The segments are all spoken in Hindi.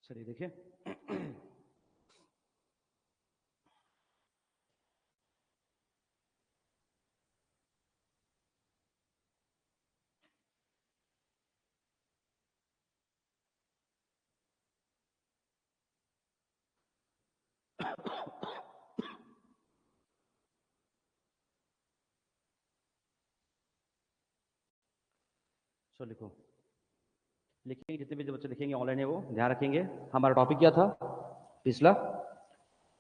चलिए देखिए। चलो लिखो, लिखेंगे जितने भी जो बच्चे लिखेंगे ऑनलाइन है वो ध्यान रखेंगे। हमारा टॉपिक क्या था पिछला?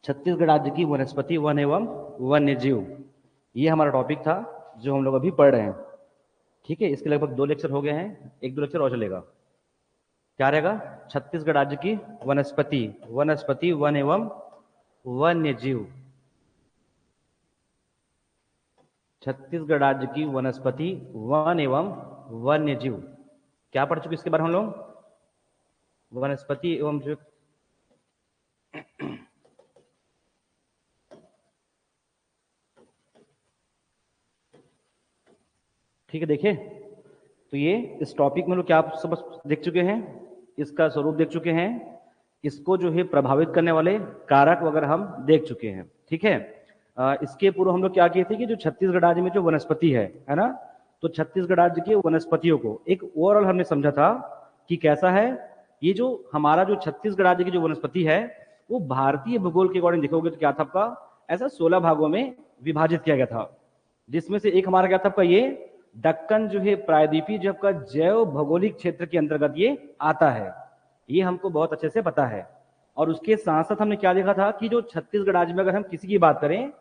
छत्तीसगढ़ राज्य की वनस्पति वन एवं वन्य जीव। ये हमारा टॉपिक था जो हम लोग अभी पढ़ रहे हैं। ठीक है, इसके लगभग 2 लेक्चर हो गए हैं, 1-2 लेक्चर और चलेगा। क्या रहेगा? छत्तीसगढ़ राज्य की वनस्पति वनस्पति वन एवं वन्य जीव। छत्तीसगढ़ राज्य की वनस्पति वन एवं वन्य जीव। क्या पढ़ चुके इसके बारे में हम लोग? वनस्पति एवं जीव। ठीक है, देखिए तो ये इस टॉपिक में लोग क्या आप सब देख चुके हैं, इसका स्वरूप देख चुके हैं, इसको जो है प्रभावित करने वाले कारक वगैरह हम देख चुके हैं। ठीक है, इसके पूर्व हम लोग क्या किए थे कि जो छत्तीसगढ़ राज्य में जो वनस्पति है ना, तो छत्तीसगढ़ राज्य की वनस्पतियों को एक ओवरऑल हमने समझा था कि कैसा है ये जो हमारा जो छत्तीसगढ़ राज्य की जो वनस्पति है वो भारतीय भूगोल के अकॉर्डिंग देखोगे तो क्या था आपका, ऐसा 16 भागों में विभाजित किया गया था, जिसमें से एक हमारा क्या था आपका ये दक्कन जो है प्रायद्वीपीय जो आपका जैव भौगोलिक क्षेत्र के अंतर्गत ये आता है। ये हमको बहुत अच्छे से पता है। और उसके साथ साथ हमने क्या देखा था कि जो छत्तीसगढ़ राज्य में अगर हम किसी की बात करें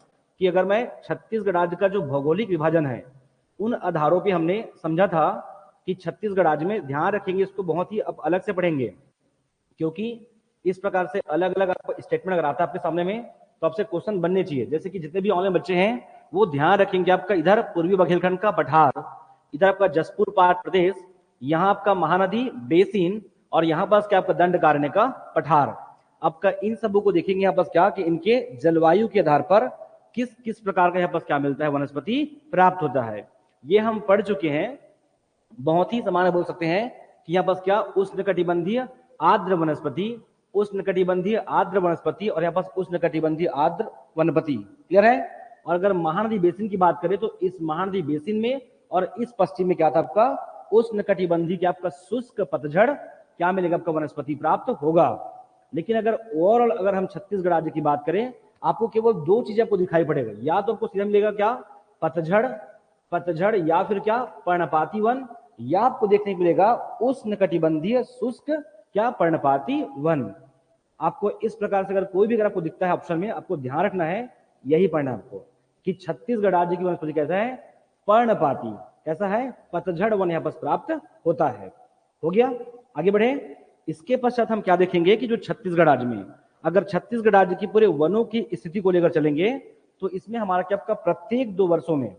कि अगर मैं छत्तीसगढ़ राज्य का जो भौगोलिक विभाजन है उन आधारों पे हमने समझा था कि छत्तीसगढ़ राज्य में ध्यान रखेंगे, इसको बहुत ही अब अलग से पढ़ेंगे, क्योंकि इस प्रकार से अलग अलग स्टेटमेंट अगर आता है आपके सामने में तो आपसे क्वेश्चन बनने चाहिए। जैसे कि जितने भी ऑनलाइन बच्चे हैं वो ध्यान रखेंगे, आपका इधर पूर्वी बघेलखंड का पठार, इधर आपका जसपुर पाट प्रदेश, यहाँ आपका महानदी बेसिन, और यहाँ पास क्या आपका दंडकारण्य का पठार। आपका इन सबों को देखेंगे यहाँ पास क्या कि इनके जलवायु के आधार पर किस किस प्रकार का यहाँ पास क्या मिलता है, वनस्पति प्राप्त होता है। ये हम पढ़ चुके हैं। बहुत ही समान बोल सकते हैं कि यहाँ पास क्या उष्णकटिबंधीय आर्द्र वनस्पति, उष्णकटिबंधीय आर्द्र वनस्पति, और यहाँ पास उष्णकटिबंधीय आर्द्र वनस्पति। क्लियर है? और अगर महानदी बेसिन की बात करें तो इस महानदी बेसिन में और इस पश्चिम में क्या था आपका उष्णकटिबंधीय क्या आपका शुष्क पतझड़ क्या मिलेगा आपका वनस्पति प्राप्त होगा। लेकिन अगर ओवरऑल अगर हम छत्तीसगढ़ राज्य की बात करें आपको केवल 2 चीजें आपको दिखाई पड़ेगा, या तो आपको सीधा मिलेगा क्या पतझड़, पतझड़ या फिर क्या पर्णपाती वन, या आपको देखने को मिलेगा उष्णकटिबंधीय शुष्क क्या पर्णपाती वन। आपको इस प्रकार से अगर कोई भी अगर आपको दिखता है ऑप्शन में आपको ध्यान रखना है, यही पढ़ना है आपको कि छत्तीसगढ़ राज्य की वनस्पति कैसा है, पर्णपाती, कैसा है, पतझड़ वन यहाँ पर प्राप्त होता है। हो गया, आगे बढ़े। इसके पश्चात हम क्या देखेंगे कि जो छत्तीसगढ़ राज्य में अगर छत्तीसगढ़ राज्य की पूरे वनों की स्थिति को लेकर चलेंगे तो इसमें हमारा क्या आपका प्रत्येक 2 वर्षों में,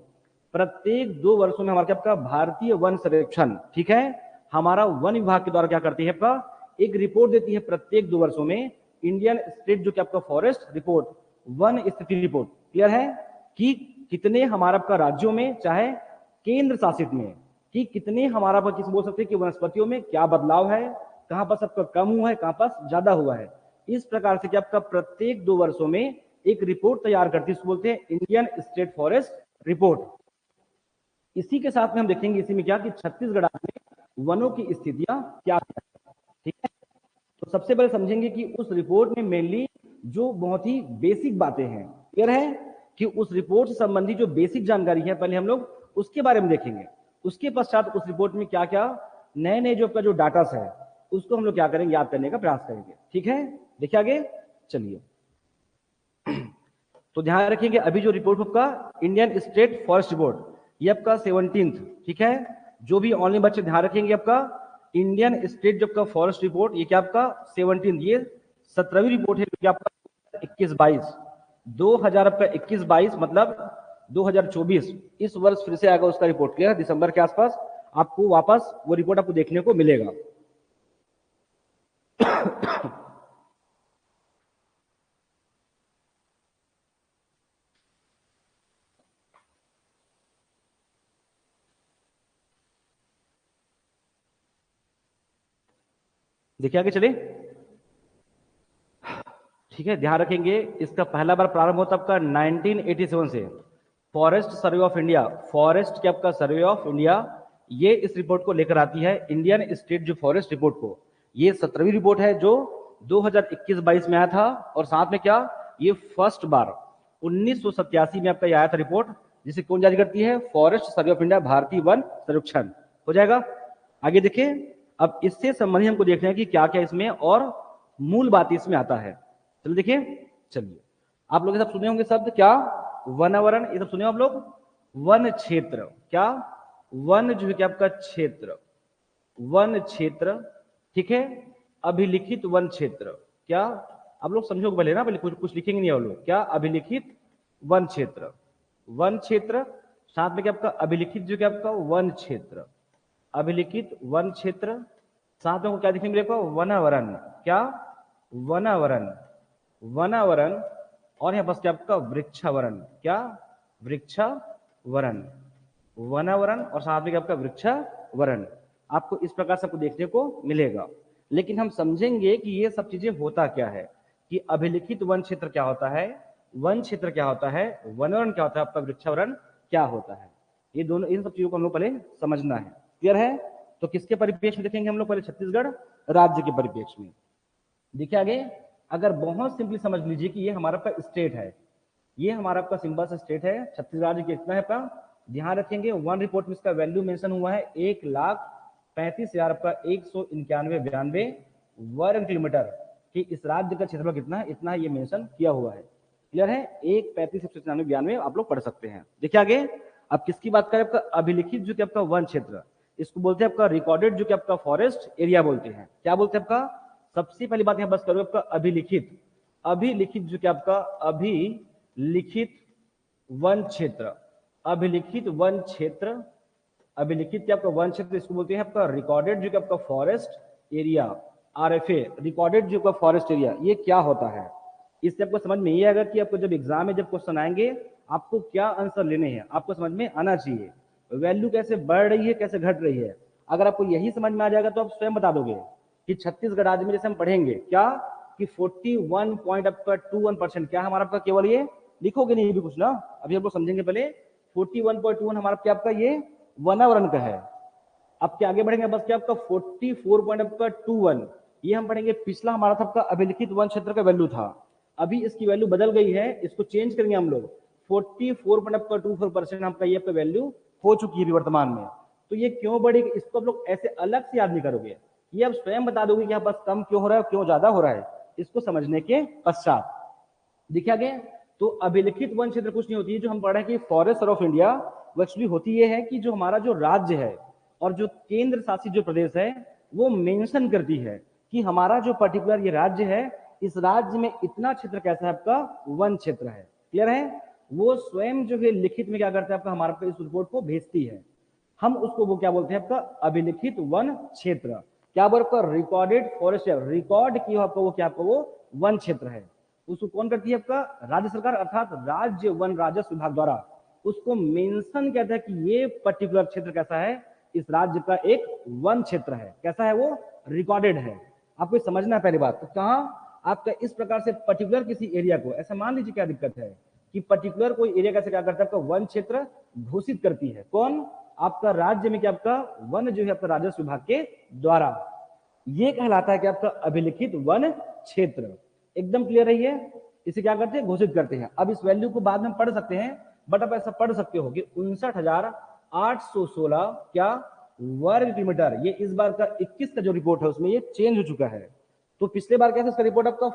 प्रत्येक 2 वर्षों में हमारा क्या आपका भारतीय वन सर्वेक्षण, ठीक है, हमारा वन विभाग के द्वारा क्या करती है आपका एक रिपोर्ट देती है प्रत्येक 2 वर्षों में, इंडियन स्टेट जो कि आपका फॉरेस्ट रिपोर्ट, वन स्थिति रिपोर्ट। क्लियर है कि कितने हमारा आपका राज्यों में चाहे केंद्र शासित में कि कितने हमारा पर किसी बोल सकते हैं कि वनस्पतियों में क्या बदलाव है, कहां पर सबका कम हुआ है, कहां पर ज्यादा हुआ है। इस प्रकार से कि आपका प्रत्येक 2 वर्षों में एक रिपोर्ट तैयार करती है, बोलते हैं इंडियन स्टेट फॉरेस्ट रिपोर्ट। इसी के साथ में हम देखेंगे इसी में क्या कि छत्तीसगढ़ में वनों की स्थितियां क्या है। ठीक है, तो सबसे पहले समझेंगे कि उस रिपोर्ट में मेनली जो बहुत ही बेसिक बातें हैं, क्लियर है कि उस रिपोर्ट से संबंधित जो बेसिक जानकारी है पहले हम लोग उसके बारे में देखेंगे। उसके पश्चात उस रिपोर्ट में क्या क्या नए नए जो आपका जो डाटा है उसको हम लोग क्या करेंगे, याद करने का प्रयास करेंगे। ठीक है, देखिए आगे चलिए। तो ध्यान रखेंगे अभी जो रिपोर्ट आपका इंडियन स्टेट फॉरेस्ट रिपोर्ट ये आपका 17th, ठीक है, जो भी ऑनलाइन बच्चे ध्यान रखेंगे आपका इंडियन स्टेट जो आपका फॉरेस्ट रिपोर्ट ये क्या आपका 17th, ये 17वीं रिपोर्ट है जो आपका 21-22 2000 आपका 21-22 मतलब 2024 इस वर्ष फिर से आएगा उसका रिपोर्ट। क्लियर, दिसंबर के आसपास आपको वापस वो रिपोर्ट आपको देखने को मिलेगा। देखिए आगे चले। ठीक है, ध्यान रखेंगे। इसका पहला बार प्रारंभ होता आपका 1987 से। Forest survey of India, forest क्या आपका सर्वे ऑफ इंडिया, ये इस रिपोर्ट को लेकर आती है, इंडियन स्टेट जो फॉरेस्ट रिपोर्ट को। ये 17वीं रिपोर्ट है जो 2021-22 में आया था। और साथ में क्या, ये फर्स्ट बार 1987 में आपका आया था रिपोर्ट, जिसे कौन जारी करती है, फॉरेस्ट सर्वे ऑफ इंडिया, भारतीय वन सर्वेक्षण। हो जाएगा। आगे देखिए, अब इससे संबंधित हमको देखना है कि क्या क्या इसमें और मूल बात इसमें आता है। चलो देखिए, चलिए आप लोग ये सब सुने होंगे शब्द, क्या, वनावरण, ये सब सुने हो आप लोग। वन क्षेत्र, क्या, वन जो है क्या आपका क्षेत्र, वन क्षेत्र, ठीक है। अभिलिखित वन क्षेत्र, क्या, आप लोग समझोगे पहले ना, पहले कुछ लिखेंगे नहीं आप लोग, क्या, अभिलिखित वन क्षेत्र, वन क्षेत्र, साथ में क्या आपका अभिलिखित जो क्या आपका वन क्षेत्र, अभिलिखित वन क्षेत्र, साथ में क्या दिखेंगे देखो, वनावरण, क्या, वनावरण, वनावरण, और यहां बस क्या आपका वृक्षावरण, क्या, वृक्षावरण, वनावरण, और साथ में क्या आपका वृक्षावरण। आपको इस प्रकार से आपको देखने को मिलेगा। लेकिन हम समझेंगे कि ये सब चीजें होता क्या है, कि अभिलिखित वन क्षेत्र क्या होता है, वन क्षेत्र क्या होता है, वनावरण क्या होता है, आपका वृक्षावरण क्या होता है। ये दोनों, इन सब चीजों को हम लोग पहले समझना है। क्लियर है। तो किसके परिप्रेक्ष्य में देखेंगे हम लोग, पहले छत्तीसगढ़ राज्य के परिप्रेक्ष्य में। देखिए आगे, अगर बहुत सिंपली समझ लीजिए कि ये हमारा आपका स्टेट है, ये हमारा आपका सिंबल से स्टेट है, छत्तीसगढ़ राज्य कितना है आपका, ध्यान रखेंगे वन रिपोर्ट में इसका वैल्यू मेंशन हुआ है 1,35,000 आपका 191 वर्ग किलोमीटर, कि इस राज्य का क्षेत्रफल कितना है, इतना ये मेंशन किया हुआ है। क्लियर है। 1,35,191 आप लोग पढ़ सकते हैं। देखिए आगे, अब किसकी बात करें, आपका अभिलिखित जो कि आपका वन क्षेत्र, इसको बोलते हैं आपका रिकॉर्डेड जो कि आपका फॉरेस्ट एरिया बोलते हैं। क्या बोलते हैं आपका, सबसे पहली बात यहां बस करो आपका अभिलिखित, अभिलिखित जो कि आपका अभिलिखित वन क्षेत्र, अभिलिखित वन क्षेत्र, अभिलिखित क्या आपका वन क्षेत्र, इसको बोलते हैं आपका रिकॉर्डेड जो कि आपका फॉरेस्ट एरिया, आरएफए, रिकॉर्डेड जो का फॉरेस्ट एरिया। ये क्या होता है, इससे आपको समझ में ये आएगा कि आपको जब एग्जाम में जब क्वेश्चन आएंगे, आपको क्या आंसर लेने हैं, आपको समझ में आना चाहिए। वैल्यू कैसे बढ़ रही है, कैसे घट रही है, अगर आपको यही समझ में आ जाएगा तो आप स्वयं बता दोगे कि छत्तीसगढ़ राज्य में जैसे हम पढ़ेंगे क्या, कि 41.21% क्या हमारा आपका, केवल ये लिखोगे नहीं भी कुछ ना, अभी हम लोग समझेंगे। पहले 41.21 हमारा क्या आपका ये वनावरण का है। अब क्या आगे बढ़ेंगे, बस क्या आपका 44.21 ये हम पढ़ेंगे, पिछला हमारा था आपका अभिलिखित वन क्षेत्र का वैल्यू था, अभी इसकी वैल्यू बदल गई है, इसको चेंज करेंगे हम लोग, 44.24% आपका ये आपका वैल्यू हो चुकी है वर्तमान में। तो ये क्यों बढ़ेगी, इसको आप लोग ऐसे अलग से याद नहीं करोगे, ये आप स्वयं बता दोगे कि बस कम क्यों हो रहा है, क्यों ज्यादा हो रहा है, इसको समझने के पश्चात। देखिए आगे, तो अभिलिखित वन क्षेत्र कुछ नहीं होती है जो हम पढ़ रहे हैं कि फॉरेस्ट ऑफ इंडिया, वो एक्चुअली होती है कि जो हमारा जो राज्य है और जो केंद्र शासित जो प्रदेश है, वो मेंशन करती है कि हमारा जो पर्टिकुलर ये राज्य है, इस राज्य में इतना क्षेत्र कैसा है आपका वन क्षेत्र है। क्लियर है। वो स्वयं जो है लिखित में क्या करता है आपका, हमारा इस रिपोर्ट को भेजती है, हम उसको वो क्या बोलते हैं आपका अभिलिखित वन क्षेत्र। क्या बोल आपका रिकॉर्डेड फॉरेस्ट, रिकॉर्ड किया आपका वो क्या आपका वो वन क्षेत्र है। उसको कौन करती है आपका राज्य सरकार, अर्थात राज्य वन राजस्व विभाग द्वारा उसको मेंशन कहता है कि ये पर्टिकुलर क्षेत्र कैसा है, इस राज्य का एक वन क्षेत्र है, कैसा है वो रिकॉर्डेड है। आपको समझना है पहली बात, तो कहाँ आपका इस प्रकार से पर्टिकुलर किसी एरिया को, ऐसा मान लीजिए क्या दिक्कत है कि पर्टिकुलर कोई एरिया कैसे क्या करता है आपका वन क्षेत्र घोषित करती है, कौन, आपका राज्य में क्या आपका वन जो है आपका राजस्व विभाग के द्वारा, ये कहलाता है कि आपका अभिलिखित वन क्षेत्र। एकदम क्लियर रही है। इसे क्या करते हैं, घोषित करते हैं। अब इस वैल्यू को बाद में पढ़ सकते हैं, बट आप ऐसा पढ़ सकते हो कि 59,816 क्या वर्ग किलोमीटर, ये इस बार का 21 का जो रिपोर्ट है उसमें ये चेंज हो चुका है। तो पिछले बार कैसे इसका रिपोर्ट आपका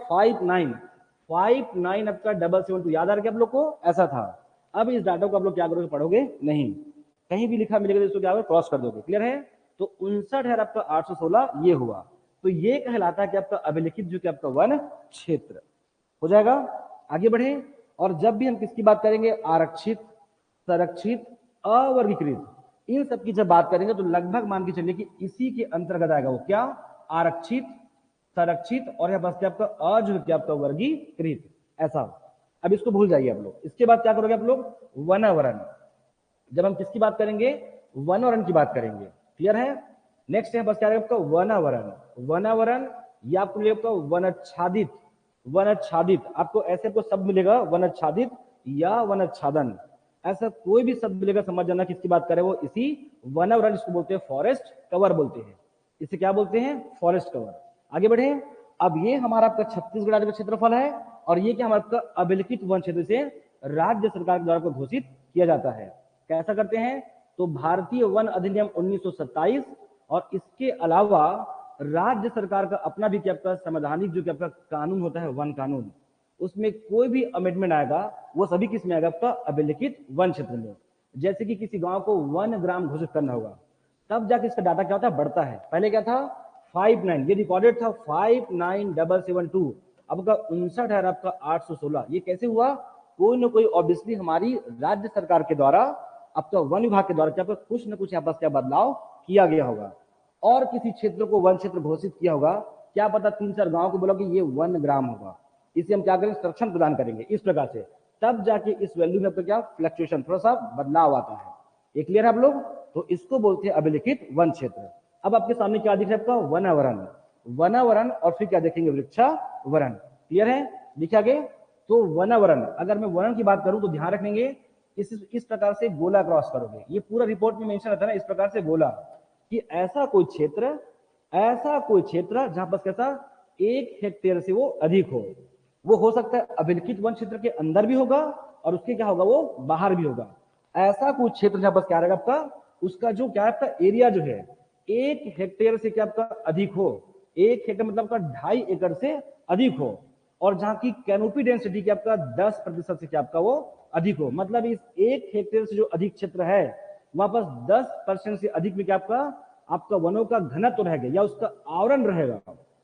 59 आपका 772 याद आ रहा है आप लोग को, ऐसा था। अब इस डाटा को आप लोग क्या करोगे, पढ़ोगे नहीं, कहीं भी लिखा मिलेगा तो इसको क्या क्रॉस कर दोगे। क्लियर है। तो 59 आपका 816 ये हुआ, तो ये कहलाता है कि आपका अभिलिखित जो कि आपका वन क्षेत्र हो जाएगा। आगे बढ़े, और जब भी हम किसकी बात करेंगे, आरक्षित, संरक्षित, अवर्गीकृत, इन सब की जब बात करेंगे तो लगभग मान के चलिए कि इसी के अंतर्गत आएगा वो क्या, आरक्षित, संरक्षित, और यह बस क्या आपका अ जो क्या आपका वर्गीकृत, ऐसा। अब इसको भूल जाइए आप लोग। इसके बाद क्या करोगे आप लोग, वनावरण। जब हम किसकी बात करेंगे, वनावरण की बात करेंगे। क्लियर है। नेक्स्ट है बस क्या आपका वनावरण। वनावरण या आपको आपका वनाच्छादित, वनाच्छादित, आपको ऐसे आपको शब्द मिलेगा वनाच्छादित या वनाच्छादन, ऐसा कोई भी शब्द मिलेगा समझ जाना किसकी बात कर रहे हैं, वो इसी वनावरण, इसको बोलते हैं फॉरेस्ट कवर बोलते हैं, इसे क्या बोलते हैं, फॉरेस्ट कवर। आगे बढ़े, अब ये हमारा आपका छत्तीसगढ़ राज्य का क्षेत्रफल है, और ये क्या हमारा आपका अभिलिखित वन क्षेत्र से राज्य सरकार के द्वारा घोषित किया जाता है। कैसा करते हैं, तो भारतीय वन अधिनियम 1927 और इसके अलावा राज्य सरकार का अपना भी क्या आपका संवैधानिक जो कि आपका कानून होता है वन कानून, उसमें कोई भी अमेंडमेंट आएगा वो सभी किस में आएगा, आपका अभिलिखित वन क्षेत्र में। जैसे कि किसी गांव को 1 ग्राम घोषित करना होगा, तब जाके इसका डाटा क्या होता है, बढ़ता है। पहले क्या था 59, ये रिकॉर्डेड था 59772, अब का 59 है, आपका 816। ये कैसे हुआ, कोई ना कोई ऑब्वियसली हमारी राज्य सरकार के द्वारा, आपका वन विभाग के द्वारा क्या कुछ ना कुछ यहाँ पर क्या बदलाव किया गया होगा, और किसी क्षेत्र को वन क्षेत्र घोषित किया होगा, क्या पता 3-4 गांव को बोला कि ये 1 ग्राम होगा, इसे हम क्या करेंगे, संरक्षण प्रदान करेंगे इस प्रकार से, तब जाके इस वैल्यू में आपका क्या फ्लक्चुएशन, थोड़ा सा बदलाव आता है। ये क्लियर है आप लोग, तो इसको बोलते हैं अभिलिखित वन क्षेत्र। अब आपके सामने क्या दिख रहा है, आपका वनावरण, वनावरण, और फिर क्या देखेंगे, वृक्षावरण। क्लियर है, दिखे आगे, तो वनावरण, अगर मैं वरण की बात करूं तो ध्यान रखेंगे इस प्रकार से गोला क्रॉस करोगे, ये पूरा रिपोर्ट में मेंशन रहता है ना, इस प्रकार से गोला, कि ऐसा कोई क्षेत्र जहां पर कैसा 1 हेक्टेयर से वो अधिक वो हो सकता है अभिलिखित वन क्षेत्र के अंदर भी होगा, और उसके क्या होगा, वो बाहर भी होगा। ऐसा कोई क्षेत्र जहां पर क्या रहेगा आपका, उसका जो क्या है, आपका एरिया जो है 1 हेक्टेयर से क्या आपका अधिक हो, 1 हेक्टेयर मतलब आपका 2.5 एकड़ से अधिक हो, और जहां की कैनोपी डेंसिटी क्या आपका 10% से क्या आपका वो अधिक हो, मतलब इस 1 हेक्टेयर से जो अधिक क्षेत्र है वहां पर 10% से अधिक में क्या आपका वनों का घनत्व रहेगा या उसका आवरण रहेगा,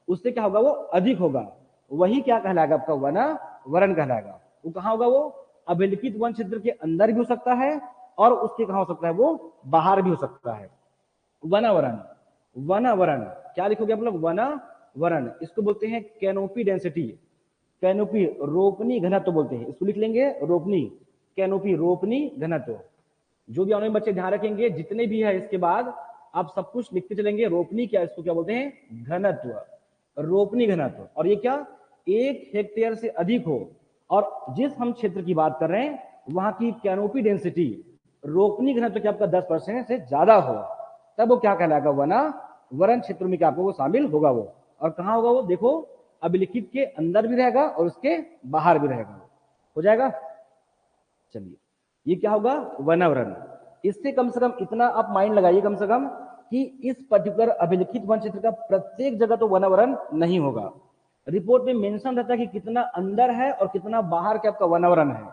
उससे क्या होगा, वो अधिक होगा, वही क्या कहलाएगा, आपका वनावरण कहलाएगा। वो कहां होगा, वो अभिलिखित वन क्षेत्र के अंदर भी हो सकता है, और उसके कहां हो सकता है, वो बाहर भी हो सकता है। वनावरण, वनावरण क्या लिखोगे आप लोग, वनावरण, इसको बोलते हैं कैनोपी डेंसिटी, कैनोपी रोपनी घनत्व बोलते हैं, इसको लिख लेंगे रोपनी, कैनोपी रोपनी घनत्व। जो भी ऑनलाइन बच्चे ध्यान रखेंगे, जितने भी है इसके बाद आप सब कुछ लिखते चलेंगे, रोपनी क्या, इसको क्या बोलते हैं, घनत्व, रोपनी घनत्व। और ये क्या 1 हेक्टेयर से अधिक हो, और जिस हम क्षेत्र की बात कर रहे हैं वहां की कैनोपी डेंसिटी, रोपनी घनत्व क्या आपका 10% से ज्यादा हो, तब वो क्या कहलाएगा, वनावरण क्षेत्र में क्या आपको वो शामिल होगा वो। और कहां होगा वो, देखो अभिलिखित के अंदर भी रहेगा और उसके बाहर भी रहेगा, हो जाएगा। चलिए, ये क्या होगा, वनावरण। इससे कम से कम इतना आप माइंड लगाइए कम से कम, कि इस पर्टिकुलर अभिलिखित वन क्षेत्र का प्रत्येक जगह तो वनावरण नहीं होगा, रिपोर्ट में मेंशन रहता है कि कितना अंदर है और कितना बाहर के आपका वनावरण है।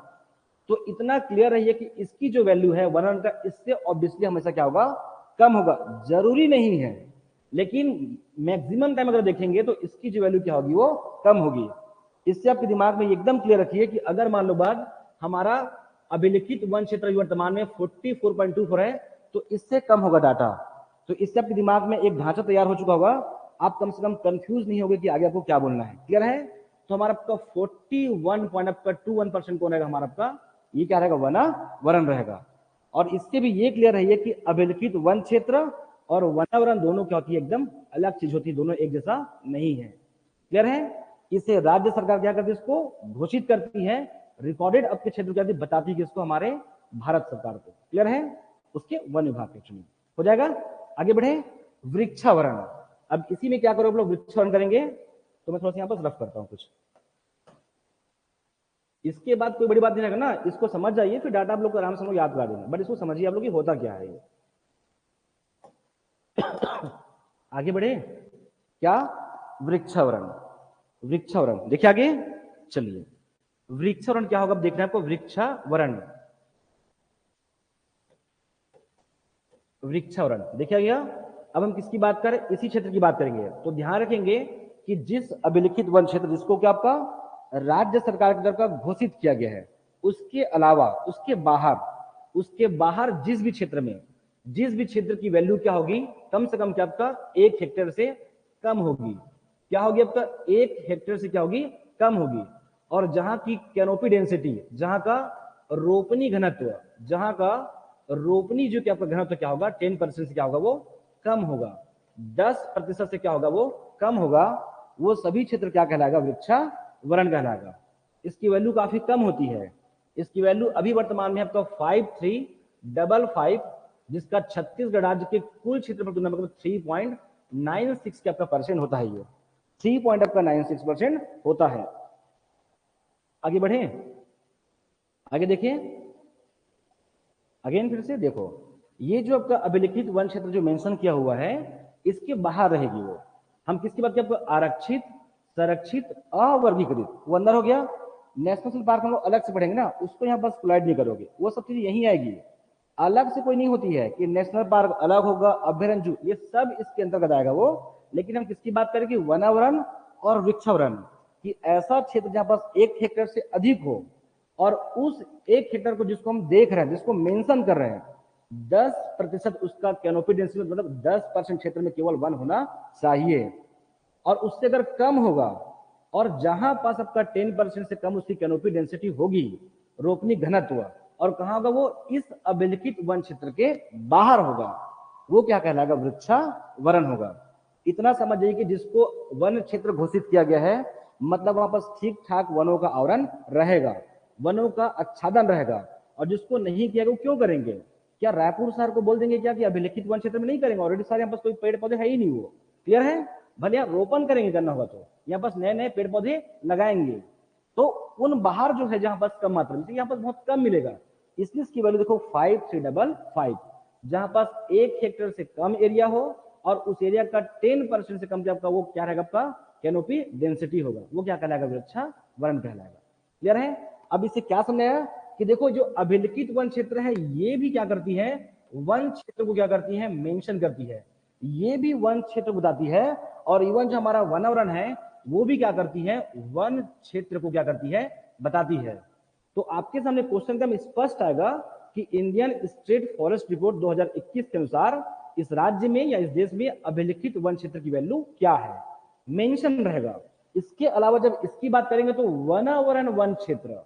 तो इतना क्लियर रहिए कि इसकी जो वैल्यू है वनावरण का, इससे ऑब्वियसली हमेशा क्या होगा, कम होगा, जरूरी नहीं है, लेकिन मैक्सिमम टाइम अगर देखेंगे तो इसकी जो वैल्यू क्या होगी, वो कम होगी। इससे आपके दिमाग में एकदम क्लियर रखिए कि अगर मान लो बाद हमारा अभिलिखित वन क्षेत्र वर्तमान में 44.24 है, तो इससे कम होगा डाटा, तो इससे आपके दिमाग में एक ढांचा तैयार हो चुका होगा, आप कम से कम कंफ्यूज नहीं होगे कि आगे आपको क्या बोलना है। क्लियर है, तो हमारा आपका 41.21% कौन रहेगा, हमारा आपका ये क्या रहेगा, वनावरण रहेगा। और इससे भी ये क्लियर है कि अभिलिखित वन क्षेत्र और वनावरण दोनों क्या होती है, एकदम अलग चीज होती है, दोनों एक जैसा नहीं है। क्लियर है, इसे राज्य सरकार क्या करती है, इसको घोषित करती है, रिकॉर्डेड आपके क्षेत्र क्या बताती है किसको, हमारे भारत सरकार को। क्लियर है, उसके वन विभाग के चुनिए, हो जाएगा। आगे बढ़े, वृक्षावरण। अब इसी में क्या करो आप लोग, वृक्षावरण करेंगे, तो मैं थोड़ा सा यहाँ पर रफ करता हूँ कुछ, इसके बाद कोई बड़ी बात नहीं रहेगा ना, इसको समझ जाइए, फिर डाटा आप लोग को आराम से याद करा देना, बट इसको समझिए आप लोग होता क्या है ये। आगे बढ़े, क्या, वृक्षावरण, वृक्षावरण देखिए आगे, चलिए वृक्षावरण क्या होगा, अब देखना है आपको, वृक्षावरण, वृक्षावरण देखिए गया। अब हम किसकी बात करें, इसी क्षेत्र की बात करेंगे, तो ध्यान रखेंगे कि जिस अभिलिखित वन क्षेत्र जिसको क्या आपका राज्य सरकार की तरफ का घोषित किया गया है, उसके अलावा उसके बाहर जिस भी क्षेत्र की वैल्यू क्या होगी, कम से कम क्या आपका 1 हेक्टेयर से कम होगी, क्या होगी आपका 1 हेक्टेयर से क्या होगी, कम होगी। और जहां की कैनोपी डेंसिटी, जहां का रोपनी घनत्व, जहां का रोपनी जो क्या आपका घनत्व क्या होगा, 10% से क्या होगा, वो कम होगा, 10% से क्या होगा, वो कम होगा, वो सभी क्षेत्र क्या कहलाएगा, वरण कहलाएगा। इसकी वैल्यू काफी कम होती है, इसकी वैल्यू अभी वर्तमान में आपका 5355, जिसका छत्तीसगढ़ राज्य के कुल क्षेत्रफल तुलना में 3.96 के आपका परसेंट होता है। ये 3.96% होता है। आगे बढ़े, आगे देखिए, अगेन फिर से देखो, ये जो आपका अभिलिखित वन क्षेत्र जो मेंशन किया हुआ है, इसके बाहर रहेगी वो। हम किसकी बात करें? आरक्षित, संरक्षित, अवर्गीकृत, वो अंदर हो गया। नेशनल पार्क हम लोग अलग से पढ़ेंगे ना, उसको यहाँ बस कोलाइड नहीं करोगे, वो सब चीज यहीं आएगी, अलग से कोई नहीं होती है कि नेशनल पार्क अलग होगा, अभ्यारण्य जू, ये सब इसके अंतर्गत आएगा वो। लेकिन हम किसकी बात करें कि वनावरण और वृक्षावरण, कि ऐसा क्षेत्र जहां पास 1 हेक्टेयर से अधिक हो, और उस 1 हेक्टेयर को जिसको हम देख रहे हैं, जिसको मेंशन कर रहे हैं, 10% उसका कैनोपी डेंसिटी, मतलब 10% क्षेत्र में केवल वन होना चाहिए। और उससे अगर कम होगा, और जहां पास आपका 10% से कम उसकी कैनोपी डेंसिटी होगी, रोपनी घनत्व, और कहां होगा वो? इस अभिलिखित वन क्षेत्र के बाहर होगा, वो क्या कहलाएगा? वृक्षावरण होगा। इतना समझ जाइए कि जिसको वन क्षेत्र घोषित किया गया है, मतलब वहां पर ठीक ठाक वनों का आवरण रहेगा, वनों का आच्छादन रहेगा। और जिसको नहीं किया गया वो क्यों करेंगे? क्या रायपुर शहर को बोल देंगे क्या कि अभिलिखित वन क्षेत्र में नहीं करेंगे? ऑलरेडी सारे यहाँ पास कोई पेड़ पौधे है ही नहीं, वो क्लियर है। भले यहाँ रोपण करेंगे, करना होगा तो यहाँ पास नए नए पेड़ पौधे लगाएंगे, तो उन बाहर जो है जहां पास कम मात्रा में, यहाँ पास बहुत कम मिलेगा, इसलिए इसकी वैल्यू देखो 5355। जहां पास 1 हेक्टेयर से कम एरिया हो, और उस एरिया का 10% से कम जो आपका वो क्या रहेगा? आपका कैनोपी डेंसिटी होगा, वो क्या कहलाएगा? वृक्षावरण कहलाएगा। क्लियर है। अब इससे क्या समझाया कि देखो, जो अभिलिखित वन क्षेत्र है, ये भी क्या करती है? वन क्षेत्र को क्या करती है? मेंशन करती है। ये भी वन क्षेत्र बताती है, और इवन जो हमारा वनावरण है, वो भी क्या करती है? वन क्षेत्र को क्या करती है? बताती है। तो आपके सामने क्वेश्चन का स्पष्ट आएगा कि इंडियन स्टेट फॉरेस्ट रिपोर्ट 2021 के अनुसार इस राज्य में या इस देश में अभिलिखित वन क्षेत्र की वैल्यू क्या है, मेंशन रहेगा। इसके अलावा जब इसकी बात करेंगे तो वनावरण वन क्षेत्र,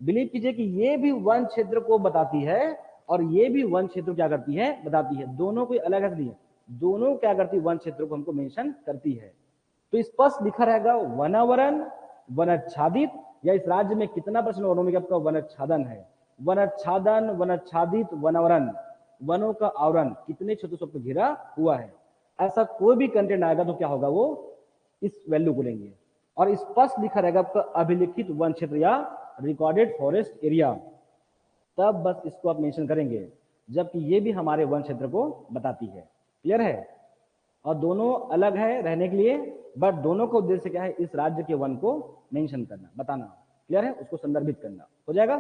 बिलीव कीजिए कि ये भी वन क्षेत्र को बताती है, और ये भी वन क्षेत्र क्या करती है? बताती है। दोनों कोई अलग नहीं है, दोनों क्या करती है? वन क्षेत्र को हमको मेंशन करती है। तो स्पष्ट लिखा रहेगा वनावरण, वनाच्छादित, या इस राज्य में कितना परसेंट वनों में आपका वनाच्छादन है, वनाच्छादन, वनाच्छादित, वनावरण, वनों का आवरण कितने क्षेत्रों से घिरा हुआ है, ऐसा कोई भी कंटेंट आएगा तो क्या होगा? वो इस वैल्यू को लेंगे। और स्पष्ट लिखा रहेगा आपका अभिलिखित वन क्षेत्र या रिकॉर्डेड फॉरेस्ट एरिया, तब बस इसको आप मेंशन करेंगे, जबकि ये भी हमारे वन क्षेत्र को बताती है। क्लियर है। और दोनों अलग है रहने के लिए, बट दोनों का उद्देश्य क्या है? इस राज्य के वन को मेंशन करना, बताना। क्लियर है, उसको संदर्भित करना। हो जाएगा।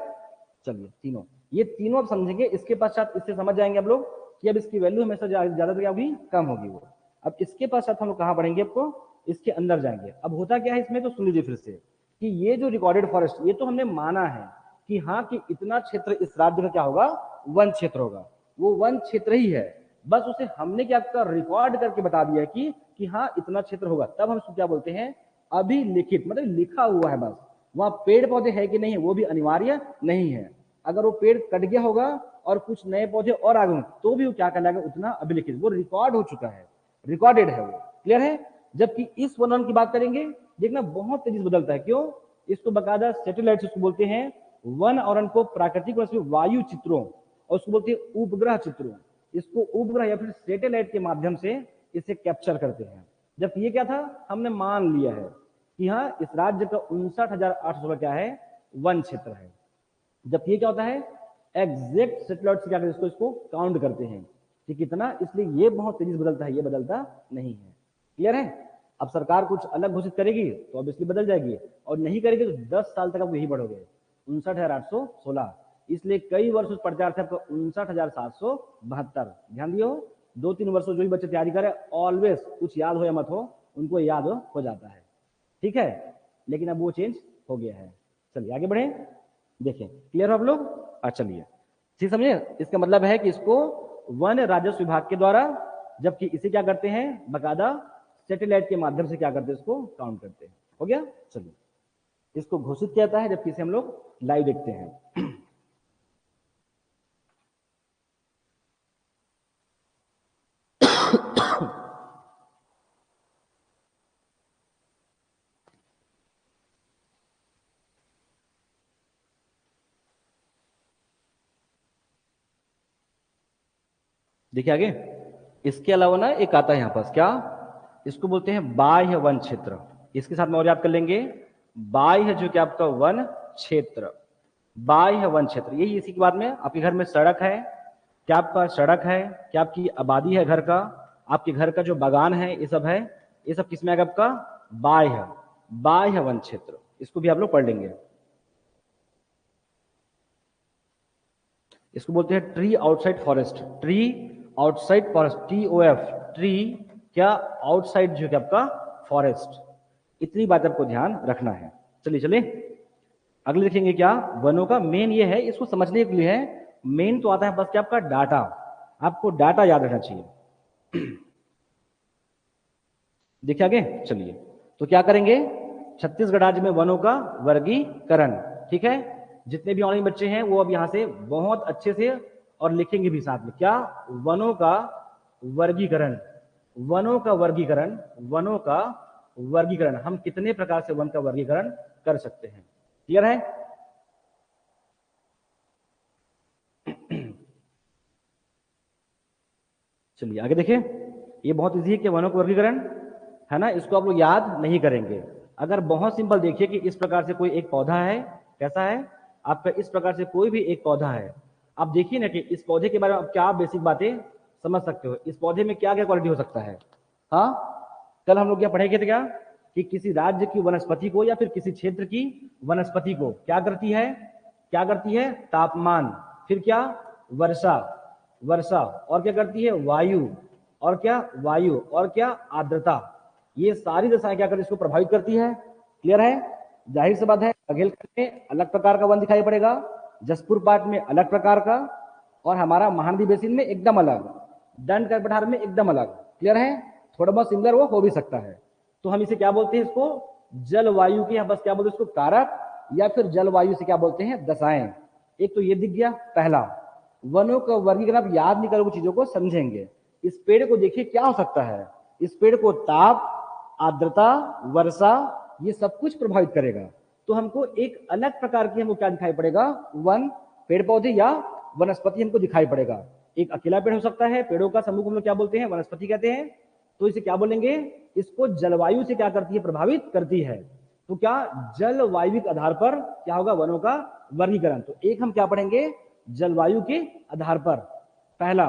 चलिए, तीनों, ये तीनों आप समझेंगे। इसके पश्चात इससे समझ जाएंगे आप लोग कि अब इसकी वैल्यू हमेशा ज्यादा क्या होगी? कम होगी वो। अब इसके पश्चात हम लोग कहां पढ़ेंगे? आपको इसके अंदर जाएंगे। अब होता क्या है इसमें, तो सुन लीजिए फिर से, कि ये जो रिकॉर्डेड फॉरेस्ट, ये तो हमने माना है कि हाँ, कि इतना क्षेत्र इस राज्य का क्या होगा? वन क्षेत्र होगा। वो वन क्षेत्र ही है, बस उसे हमने क्या आपका रिकॉर्ड करके बता दिया कि हाँ, इतना क्षेत्र होगा। तब हम इसको क्या बोलते हैं? अभिलिखित, मतलब लिखा हुआ है बस। वहां पेड़ पौधे है कि नहीं है वो भी अनिवार्य नहीं है। अगर वो पेड़ कट गया होगा और कुछ नए पौधे और आ गए तो भी वो क्या कहलाएगा? उतना अभिलिखित, वो रिकॉर्ड हो चुका है, रिकॉर्डेड है वो। क्लियर है। जबकि इस वनवन की बात करेंगे, देखना बहुत तेजी से बदलता है। क्यों? इसको बकायदा सैटेलाइट उसको बोलते हैं। वन आवरण को प्राकृतिक वायु चित्रों, और उसको बोलते हैं उपग्रह चित्रों। इसको उपग्रह या फिर सैटेलाइट के माध्यम से इसे कैप्चर करते हैं। जबकि ये क्या था? हमने मान लिया है कि हाँ, इस राज्य का 59,816 क्या है? वन क्षेत्र है। जबकि ये क्या होता है? एग्जैक्ट सैटेलाइट से क्या करते हैं? इसको काउंट करते हैं कि कितना। इसलिए ये बहुत तेजी से बदलता है, ये बदलता नहीं है। क्लियर है। अब सरकार कुछ अलग घोषित करेगी तो अब इसलिए बदल जाएगी, और नहीं करेगी तो 10 साल तक आप यही बढ़ोगे, 59,816। इसलिए कई वर्ष उस प्रचार से आपको 59,772। ध्यान दियो, 2-3 वर्षों जो भी बच्चे तैयारी करे, ऑलवेज कुछ याद हो या मत हो, उनको याद हो जाता है। ठीक है। लेकिन अब वो चेंज हो गया है। चलिए आगे बढ़े, देखें। क्लियर हो आप लोग? चलिए, ठीक समझे। इसका मतलब है कि इसको वन राजस्व विभाग के द्वारा, जबकि इसे क्या करते हैं? बकायदा सैटेलाइट के माध्यम से क्या करते हैं? इसको काउंट करते हैं। हो गया। चलिए, इसको घोषित किया जाता है जबकि इसे हम लोग लाइव देखते हैं। देखिए आगे, इसके अलावा ना एक आता है यहाँ पास, क्या इसको बोलते हैं बाह्य वन क्षेत्र। इसके साथ में और याद कर लेंगे, बाह्य जो कि आपका वन क्षेत्र, बाह्य वन क्षेत्र, यही इसी के बाद में आपके घर में सड़क है, क्या आपका सड़क है, क्या आपकी आबादी है घर का, आपके घर का जो बागान है, ये सब है, ये सब किसमें आएगा आपका, बाह्य, बाह्य वन क्षेत्र। इसको भी आप लोग पढ़ लेंगे। इसको बोलते हैं tree outside forest, tree outside forest, TOF, tree क्या आउटसाइड जो कि आपका फॉरेस्ट। इतनी बात आपको ध्यान रखना है। चलिए चलिए अगले देखेंगे, क्या वनों का मेन ये है, इसको समझने के लिए है, मेन तो आता है बस क्या आपका डाटा, आपको डाटा याद रखना चाहिए। देखिए आगे चलिए, तो क्या करेंगे, छत्तीसगढ़ राज्य में वनों का वर्गीकरण, ठीक है। जितने भी ऑनलाइन बच्चे हैं वो अब यहां से बहुत अच्छे से और लिखेंगे भी साथ में, क्या वनों का वर्गीकरण, वनों का वर्गीकरण, वनों का वर्गीकरण, हम कितने प्रकार से वन का वर्गीकरण कर सकते हैं। क्लियर है? चलिए आगे देखिए, ये बहुत इजी है कि वनों का वर्गीकरण है ना, इसको आप लोग याद नहीं करेंगे। अगर बहुत सिंपल देखिए कि इस प्रकार से कोई एक पौधा है, कैसा है आपका, इस प्रकार से कोई भी एक पौधा है, आप देखिए ना कि इस पौधे के बारे में आप क्या बेसिक बातें समझ सकते हो, इस पौधे में क्या क्या क्वालिटी हो सकता है। हाँ, कल हम लोग क्या पढ़ेंगे थे, क्या कि किसी राज्य की वनस्पति को या फिर किसी क्षेत्र की वनस्पति को क्या करती है, क्या करती है, तापमान, फिर क्या, वर्षा, वर्षा, और क्या करती है, वायु, और क्या, वायु, और क्या, आर्द्रता, ये सारी दशाएं क्या करती है, इसको प्रभावित करती है। क्लियर है? जाहिर सी बात है, बघेलखंड में अलग प्रकार का वन दिखाई पड़ेगा, जसपुर पार्क में अलग प्रकार का, और हमारा महानदी बेसिन में एकदम अलग, दंड कर पठार में एकदम अलग। क्लियर है? थोड़ा बहुत सिमिलर वो हो भी सकता है। तो हम इसे क्या बोलते हैं, इसको जलवायु के, बस क्या बोलते हैं इसको, कारक, या फिर जलवायु से क्या बोलते हैं, दशाएं। एक तो ये दिख गया पहला, वनों का वर्गीकरण आप याद नहीं करोगे, चीजों को समझेंगे। इस पेड़ को देखिए क्या हो सकता है, इस पेड़ को ताप, आर्द्रता, वर्षा, ये सब कुछ प्रभावित करेगा। तो हमको एक अलग प्रकार की हमको क्या दिखाई पड़ेगा, वन, पेड़ पौधे या वनस्पति हमको दिखाई पड़ेगा। एक अकेला पेड़ हो सकता है, पेड़ों का समूह हम लोग क्या बोलते हैं, वनस्पति कहते हैं। तो इसे क्या बोलेंगे, इसको जलवायु से क्या करती है, प्रभावित करती है। तो क्या जलवायु के आधार पर क्या होगा, वनों का वर्गीकरण। तो एक हम क्या पढ़ेंगे, जलवायु के आधार पर, पहला।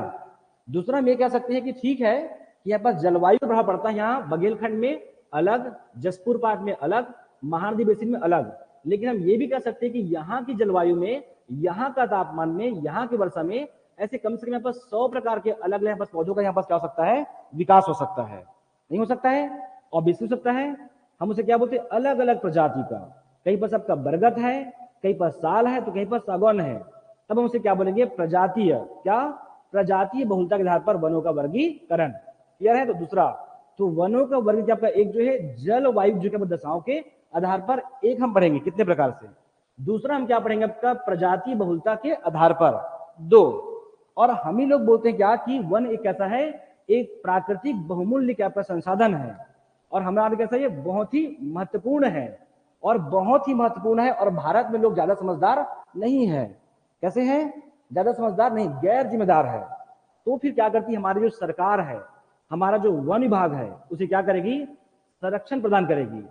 दूसरा हम ये कह सकते हैं कि ठीक है कि यहाँ पर जलवायु का प्रभाव पड़ता है, यहाँ बघेलखंड में अलग, जसपुर पार्क में अलग, महानदी बेसिन में अलग। लेकिन हम ये भी कह सकते हैं कि यहाँ की जलवायु में, यहाँ का तापमान में, यहाँ की वर्षा में ऐसे कम से कम यहाँ पर 100 प्रकार के अलग अलग पौधों का यहाँ पर क्या हो सकता है, विकास हो सकता है। नहीं हो सकता है? और बेसिस हो सकता है। हम उसे क्या बोलते हैं, अलग अलग प्रजाति का, कहीं पर सबका बरगद है, कहीं पर साल है, तो कहीं पर सागौन है। तब हम उसे क्या बोलेंगे, प्रजातीय, क्या, प्रजातीय बहुलता के आधार पर वनों का वर्गीकरण। क्लियर है? तो दूसरा, तो वनों का वर्ग आपका एक जो है जलवायु जो कि दशाओं के आधार पर, एक हम पढ़ेंगे कितने प्रकार से। दूसरा हम क्या पढ़ेंगे आपका, प्रजातीय बहुलता के आधार पर, दो। और हम ही लोग बोलते हैं क्या कि वन एक ऐसा है, एक प्राकृतिक बहुमूल्य क्या आपका संसाधन है, और हमारा कैसा ये बहुत ही महत्वपूर्ण है, और बहुत ही महत्वपूर्ण है। और भारत में लोग ज्यादा समझदार नहीं है। कैसे हैं? ज्यादा समझदार नहीं, गैर जिम्मेदार है। तो फिर क्या करती है हमारी जो सरकार है, हमारा जो वन विभाग है, उसे क्या करेगी, संरक्षण प्रदान करेगी।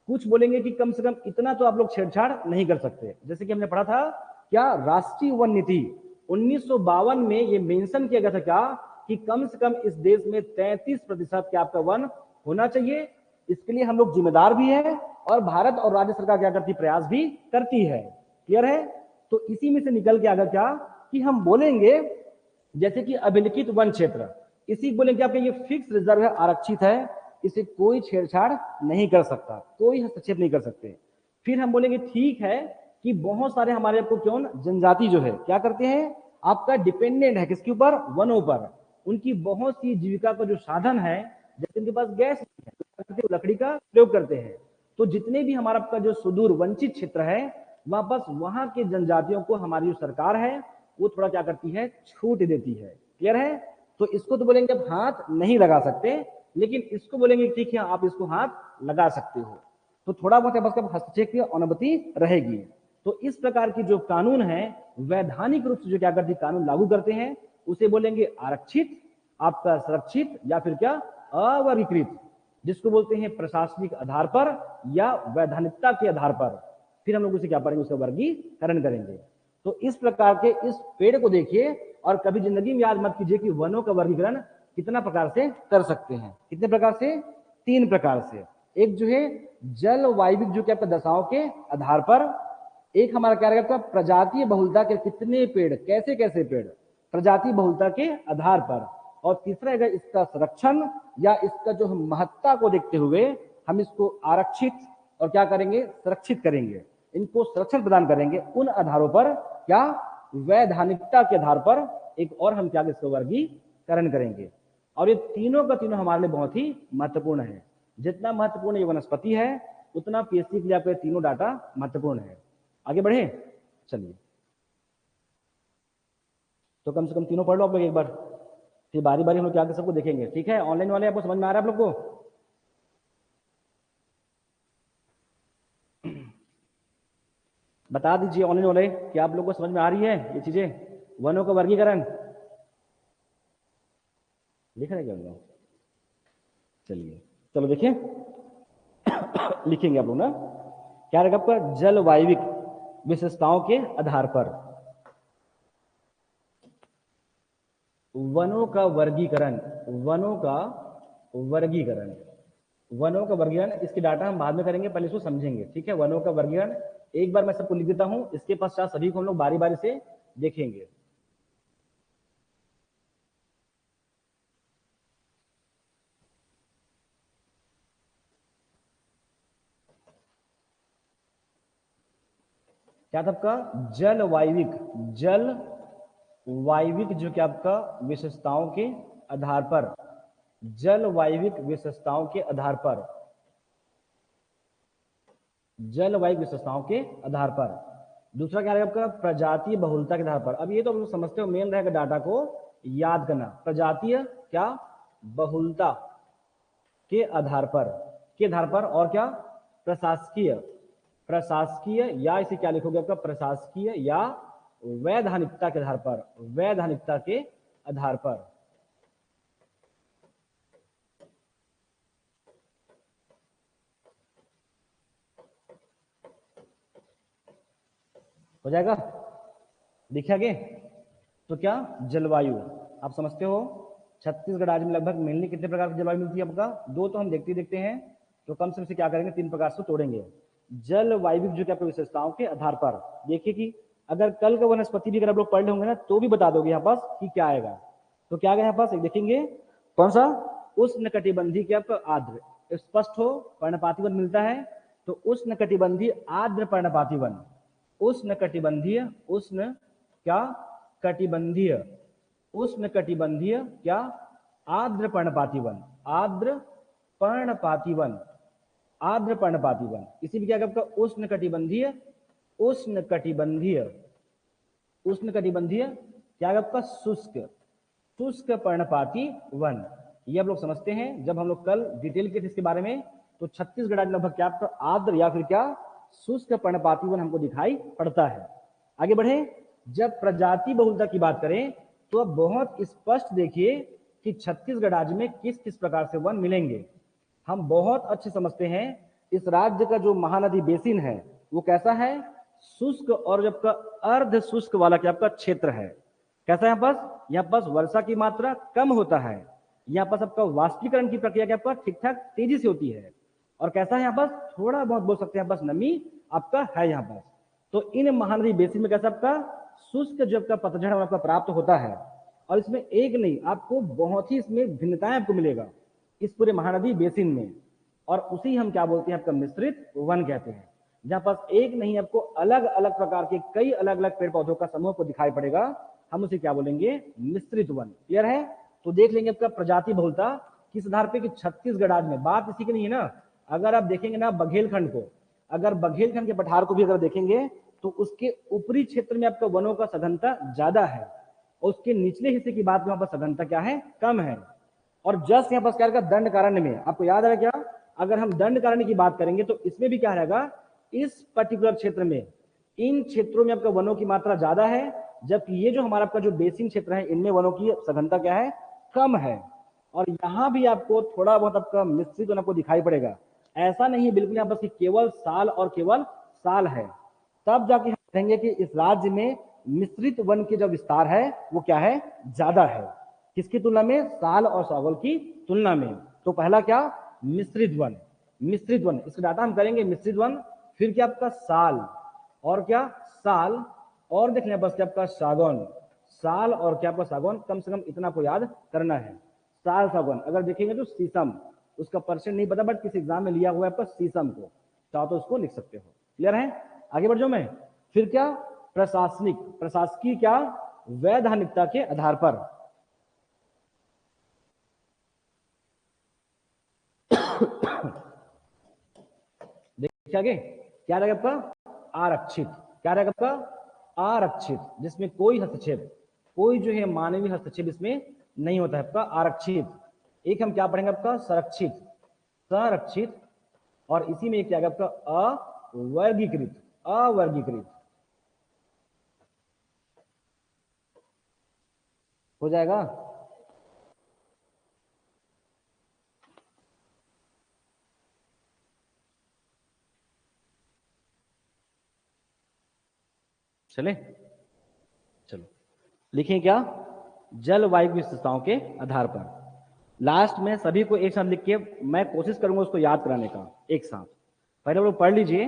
कुछ बोलेंगे कि कम से कम इतना तो आप लोग छेड़छाड़ नहीं कर सकते। जैसे कि हमने पढ़ा था क्या, राष्ट्रीय वन नीति 1952 में ये मेंशन किया गया था क्या, कि कम से कम इस देश में 33% के आपका वन होना चाहिए। इसके लिए हम लोग जिम्मेदार भी है, और भारत और राज्य सरकार क्या करती, प्रयास भी करती है। क्लियर है? तो इसी में से निकल के आगे क्या कि हम बोलेंगे, जैसे कि अभिलिखित वन क्षेत्र, इसी बोलेंगे आपके ये फिक्स रिजर्व है, आरक्षित है, इसे कोई छेड़छाड़ नहीं कर सकता, कोई हस्तक्षेप नहीं कर सकते। फिर हम बोलेंगे ठीक है कि बहुत सारे हमारे आपको क्यों जनजाति जो है क्या करते हैं, आपका डिपेंडेंट है किसके ऊपर, वनों पर। उनकी बहुत सी जीविका का जो साधन है, जैसे उनके पास गैस है, लकड़ी का प्रयोग करते हैं। तो जितने भी हमारा आपका जो सुदूर वंचित क्षेत्र है, वहां बस वहां के जनजातियों को हमारी जो सरकार है वो थोड़ा क्या करती है, छूट देती है। क्लियर है? तो इसको तो बोलेंगे अब हाथ नहीं लगा सकते, लेकिन इसको बोलेंगे ठीक है आप इसको हाथ लगा सकते हो। तो थोड़ा बहुत बस हस्तक्षेप की अनुमति रहेगी। तो इस प्रकार की जो कानून है, वैधानिक रूप से जो क्या करती कानून लागू करते हैं, उसे बोलेंगे आरक्षित, आपका संरक्षित, या फिर क्या अवर्गीकृत, जिसको बोलते हैं प्रशासनिक आधार पर या वैधानिकता के आधार पर। फिर हम लोग उसे क्या करेंगे, उसका वर्गीकरण करेंगे। तो इस प्रकार के इस पेड़ को देखिए और कभी जिंदगी में याद मत कीजिए कि वनों का वर्गीकरण कितना प्रकार से कर सकते हैं। कितने प्रकार से? 3 प्रकार से। एक जो है जलवायविक जो कि आपका दशाओं के आधार पर, एक हमारा क्या रहेगा प्रजातीय बहुलता के कितने पेड़, कैसे कैसे पेड़, प्रजातीय बहुलता के आधार पर, और तीसरा है इसका संरक्षण या इसका जो महत्ता को देखते हुए हम इसको आरक्षित और क्या करेंगे, सुरक्षित करेंगे, इनको संरक्षण प्रदान करेंगे। उन आधारों पर क्या वैधानिकता के आधार पर एक और हम क्या इसका वर्गीकरण करेंगे। और ये तीनों का तीनों हमारे लिए बहुत ही महत्वपूर्ण है। जितना महत्वपूर्ण ये वनस्पति है उतना पीएचडी के लिए आपके तीनों डाटा महत्वपूर्ण है। आगे बढ़े, चलिए तो कम से कम तीनों पढ़ लो आप लोग एक बार, फिर बारी बारी हम लोग क्या सबको देखेंगे। ठीक है, ऑनलाइन वाले आपको समझ में आ रहा है आप लोग को? बता दीजिए ऑनलाइन वाले कि आप लोग को समझ में आ रही है ये चीजें, वनों का वर्गीकरण लिख रहे क्या लोग? चलिए चलो देखिए लिखेंगे आप लोग ना, क्या रहेगा आपका जलवायविक विशेषताओं के आधार पर वनों का वर्गीकरण, वनों का वर्गीकरण, वनों का वर्गीकरण, इसके डाटा हम बाद में करेंगे, पहले इसको समझेंगे। ठीक है, वनों का वर्गीकरण एक बार मैं सबको लिख देता हूं, इसके पश्चात सभी को हम लोग बारी बारी से देखेंगे। क्या था आपका जलवायविक, जलवायविक जो कि आपका विशेषताओं के आधार पर, जलवायविक विशेषताओं के आधार पर, जलवायु विशेषताओं के आधार पर। दूसरा क्या रहेगा आपका प्रजातीय बहुलता के आधार पर। अब ये तो हम समझते हो मेन रहेगा डाटा को याद करना, प्रजातीय क्या बहुलता के आधार पर, और क्या प्रशासकीय, प्रशासकीय या इसे क्या लिखोगे आपका प्रशासकीय या वैधानिकता के आधार पर, वैधानिकता के आधार पर। हो जाएगा, देखिए आगे। तो क्या जलवायु आप समझते हो, छत्तीसगढ़ राज्य में लगभग मेनली कितने प्रकार की जलवायु मिलती है आपका? 2 तो हम देखते हैं, तो कम से कम से क्या करेंगे 3 प्रकार से तोड़ेंगे। जलवायु जो क्या विशेषताओं के आधार पर, देखिए कि अगर कल का वनस्पति भी अगर आप लोग पढ़ होंगे ना तो भी बता दोगे यहाँ पास कि क्या आएगा। तो क्या आएगा यहाँ पास, एक देखेंगे कौन सा, उष्णकटिबंधीय क्या आपका आर्द्र, स्पष्ट हो पर्णपाती वन मिलता है, तो उष्णकटिबंधीय आर्द्र पर्णपाती वन, उष्णकटिबंधीय, उष्ण क्या कटिबंधीय, उष्णकटिबंधीय क्या आर्द्र पर्णपाती वन, आर्द्र पर्णपाती वन, आर्द्र पर्णपाती वन। इसी भी क्या आपका उष्णकटिबंधीय, उष्णकटिबंधीय, उष्णकटिबंधीय क्या आपका शुष्क, शुष्क पर्णपाती वन। ये आप लोग समझते हैं, जब हम लोग कल डिटेल के थे इसके बारे में तो छत्तीसगढ़ राज्य लगभग क्या आपका आर्द्र या फिर क्या शुष्क पर्णपाती वन हमको दिखाई पड़ता है। आगे बढ़े, जब प्रजाति बहुलता की बात करें तो अब बहुत स्पष्ट देखिए कि छत्तीसगढ़ राज्य में किस किस प्रकार से वन मिलेंगे। हम बहुत अच्छे समझते हैं इस राज्य का जो महानदी बेसिन है वो कैसा है, शुष्क और जब का अर्ध शुष्क वाला क्या आपका क्षेत्र है। कैसा है यहाँ पास वर्षा की मात्रा कम होता है, यहाँ पास आपका वाष्पीकरण की प्रक्रिया क्या आपका ठीक ठाक तेजी से होती है, और कैसा है यहाँ पास थोड़ा बहुत बोल सकते हैं बस नमी आपका है यहाँ पास। तो इन महानदी बेसिन में कैसा आपका शुष्क जब का पतझड़ आपका प्राप्त होता है, और इसमें एक नहीं आपको बहुत ही इसमें भिन्नताएं आपको मिलेगा इस पूरे महानदी बेसिन में, और उसी हम क्या बोलते हैं आपका मिश्रित वन कहते हैं, जहां पास एक नहीं आपको अलग अलग प्रकार के कई अलग अलग पेड़ पौधों का समूह को दिखाई पड़ेगा, हम उसे क्या बोलेंगे मिश्रित वन। क्लियर है? तो देख लेंगे आपका प्रजाति बहुलता किस आधार पे कि छत्तीसगढ़ राज्य में, बात इसी की नहीं है ना। अगर आप देखेंगे ना बघेलखंड को, अगर बघेलखंड के पठार को भी अगर देखेंगे तो उसके ऊपरी क्षेत्र में आपका वनों का सघनता ज्यादा है, और उसके निचले हिस्से की बात में वहां पर सघनता क्या है, कम है। और जस्ट यहाँ पर क्या रहेगा दंडकारण्य में, आपको याद है क्या, अगर हम दंडकारण्य की बात करेंगे तो इसमें भी क्या रहेगा, इस पर्टिकुलर क्षेत्र में इन क्षेत्रों में आपका वनों की मात्रा ज्यादा है, जबकि ये जो हमारा आपका जो बेसिन क्षेत्र है इनमें वनों की सघनता क्या है, कम है। और यहाँ भी आपको थोड़ा बहुत आपका मिश्रित वन आपको दिखाई पड़ेगा, ऐसा नहीं है बिल्कुल यहाँ पर केवल साल और केवल साल है। तब जाके हम कहेंगे कि इस राज्य में मिश्रित वन के जो विस्तार है वो क्या है, ज्यादा है। किसकी तुलना में, साल और सागौन की तुलना में। तो पहला क्या, मिश्रित वन। मिश्रित वन इसका डाटा हम करेंगे मिश्रित वन, फिर क्या आपका साल, और क्या साल, और देख लें बस क्या आपका सागौन। साल और क्या आपका सागौन, कम से कम इतना आपको याद करना है। साल सागौन अगर देखेंगे तो शीशम, उसका परसेंट नहीं पता बट किस एग्जाम में लिया हुआ है आपका शीशम को, चाहो तो उसको लिख सकते हो। क्लियर है, आगे बढ़ जाऊं मैं। फिर क्या, प्रशासनिक, प्रशासकीय क्या, वैधानिकता के आधार पर। देखिए आगे क्या रहेगा आपका, आरक्षित। क्या रहेगा आपका, आरक्षित, जिसमें कोई हस्तक्षेप, कोई जो है मानवीय हस्तक्षेप इसमें नहीं होता है आपका, आरक्षित। एक हम क्या पढ़ेंगे आपका, संरक्षित, संरक्षित, और इसी में एक क्या आपका, अवर्गीकृत, अवर्गीकृत हो जाएगा। चले, चलो लिखें क्या, जलवायु विशेषताओं के आधार पर। लास्ट में सभी को एक साथ लिख के मैं कोशिश करूंगा उसको याद कराने का एक साथ। पहले वो लोग पढ़ लीजिए,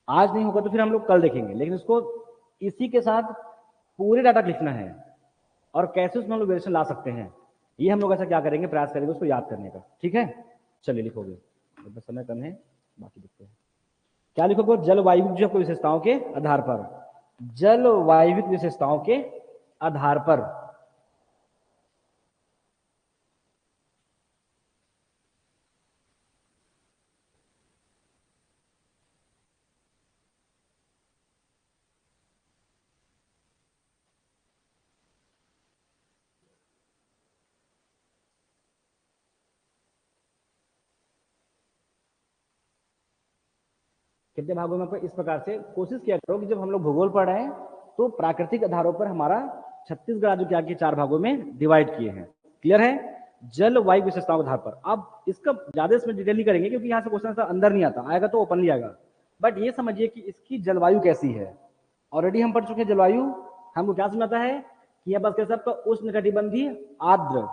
आज नहीं होगा तो फिर हम लोग कल देखेंगे, लेकिन इसको इसी के साथ पूरे डाटा लिखना है और कैसे उसमें हम लोग वेरिएशन ला सकते हैं, ये हम लोग ऐसा क्या करेंगे, प्रयास करेंगे उसको याद करने का। ठीक है, चलिए लिखोगे, समय कम है बाकी देखते हैं। क्या लिखोगे, जलवायु जो विशेषताओं के आधार पर, जलवायु विशेषताओं के आधार पर। कितने भागों में आपको इस प्रकार से कोशिश किया करो कि जब हम लोग भूगोल पढ़ रहे हैं तो प्राकृतिक आधारों पर हमारा छत्तीसगढ़ जो क्या चार भागों में डिवाइड किए हैं। क्लियर है, जलवायु विशेषताओं के आधार पर। अब इसका ज्यादा इसमें डिटेल करेंगे क्योंकि यहाँ से क्वेश्चन अंदर नहीं आता, आएगा तो ओपनली आएगा, बट ये समझिए कि इसकी जलवायु कैसी है। ऑलरेडी हम पढ़ चुके हैं जलवायु, हमको क्या समझाता है कि यह बस कैसे आपका उष्णकटिबंधीय आर्द्र,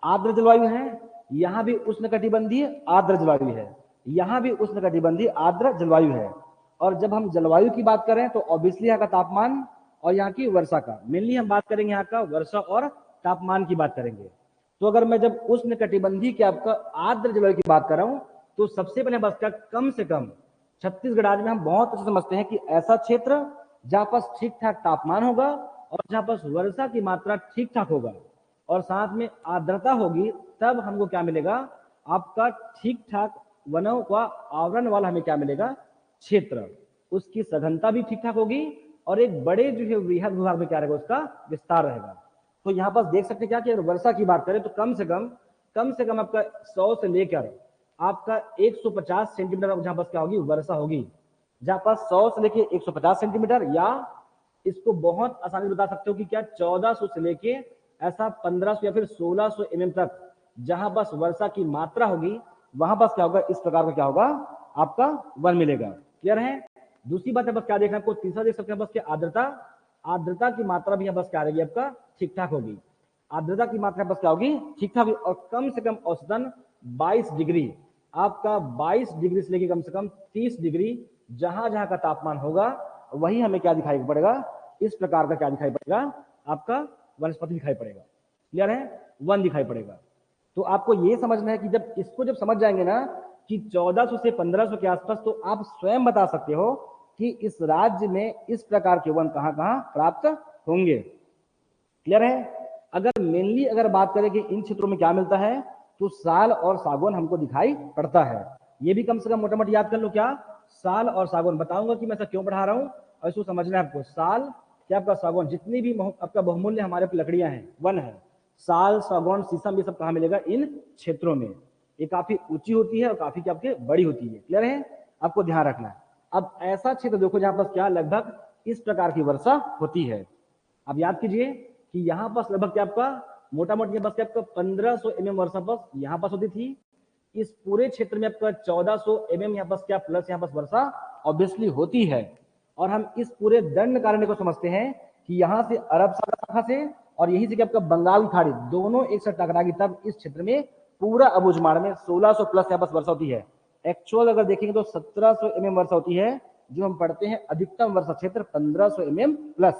आर्द्र जलवायु है। यहाँ भी उष्णकटिबंधीय आर्द्र जलवायु है, यहाँ भी उष्णकटिबंधीय आर्द्र जलवायु है। और जब हम जलवायु की बात करें तो ऑब्वियसली यहाँ का तापमान और यहाँ की वर्षा का, मेनली हम बात करेंगे यहाँ का वर्षा और तापमान की बात करेंगे। तो अगर मैं जब उष्णकटिबंधीय की आपका आर्द्र जलवायु की बात कर रहा हूँ तो सबसे पहले बस का कम से कम छत्तीसगढ़ राज्य में हम बहुत अच्छे समझते हैं कि ऐसा क्षेत्र जहां पास ठीक ठाक तापमान होगा और जहां पास वर्षा की मात्रा ठीक ठाक होगा और साथ में आर्द्रता होगी, तब हमको क्या मिलेगा, आपका ठीक ठाक वनों का आवरण वाला हमें क्या मिलेगा, क्षेत्र। उसकी सघनता भी ठीक ठाक होगी और एक बड़े जो है वृहद विभाग में क्या रहेगा, उसका विस्तार रहेगा। तो यहाँ पर देख सकते हैं क्या कि अगर वर्षा की बात करें तो कम से कम आपका 100 से लेकर आपका 150 सेंटीमीटर जहां पास क्या होगी, वर्षा होगी। जहां पास 100 से लेके 150 सेंटीमीटर, या इसको बहुत आसानी से बता सकते हो कि क्या 1400 से लेके ऐसा 1500 या फिर 1600 mm तक जहां पास वर्षा की मात्रा होगी, वहां पास क्या होगा, इस प्रकार का क्या होगा, आपका वन मिलेगा। क्लियर है। दूसरी बात है बस क्या देखना आपको, तीसरा देख सकते हैं बस क्या, आर्द्रता, आर्द्रता की मात्रा भी बस क्या रहेगी आपका, ठीक ठाक होगी। आर्द्रता की मात्रा बस क्या होगी, ठीक ठाक, और कम से कम औसतन 22 डिग्री, आपका 22 डिग्री से लेकर कम से कम 30 डिग्री जहां जहां का तापमान होगा वही हमें क्या दिखाई पड़ेगा, इस प्रकार का क्या दिखाई पड़ेगा, आपका वनस्पति दिखाई पड़ेगा। क्लियर है, वन दिखाई पड़ेगा। तो आपको ये समझना है कि जब इसको जब समझ जाएंगे ना कि 1400 से 1500 के आसपास, तो आप स्वयं बता सकते हो कि इस राज्य में इस प्रकार के वन कहां कहां प्राप्त होंगे। क्लियर है। अगर मेनली अगर बात करें कि इन क्षेत्रों में क्या मिलता है, तो साल और सागौन हमको दिखाई पड़ता है। ये भी कम से कम मोटा मोटी याद कर लो, क्या, साल और सागौन। बताऊंगा कि मैं ऐसा क्यों पढ़ा रहा हूं और इसको समझना है आपको। साल क्या आपका, सागौन, जितनी भी आपका बहुमूल्य हमारे लकड़ियां हैं, वन है, साल, सागौन, शीशम, ये सब कहाँ मिलेगा, इन क्षेत्रों में। ये काफी ऊंची होती है और काफी क्या आपके बड़ी होती है। क्लियर है, आपको ध्यान रखना है। अब ऐसा क्षेत्र देखो जहां पर क्या लगभग इस प्रकार की वर्षा होती है। अब याद कीजिए कि यहाँ पास लगभग क्या आपका मोटा मोटी बस क्या आपका 1500 mm वर्षा बस यहाँ पास होती थी। इस पूरे क्षेत्र में आपका 1400 mm यहाँ पास क्या प्लस यहाँ पास वर्षा ऑब्वियसली होती है। और हम इस पूरे दंड कारण्य को समझते हैं कि यहाँ से अरब सागर शाखा से और यही से क्या आपका बंगाल की खाड़ी दोनों एक साथ टकराएगी, तब इस क्षेत्र में पूरा अबूझमाड़ में 1600 प्लस यहाँ पास वर्षा होती है। एक्चुअल अगर देखेंगे तो 1700 mm वर्षा होती है, जो हम पढ़ते हैं अधिकतम वर्षा क्षेत्र 1500 mm प्लस।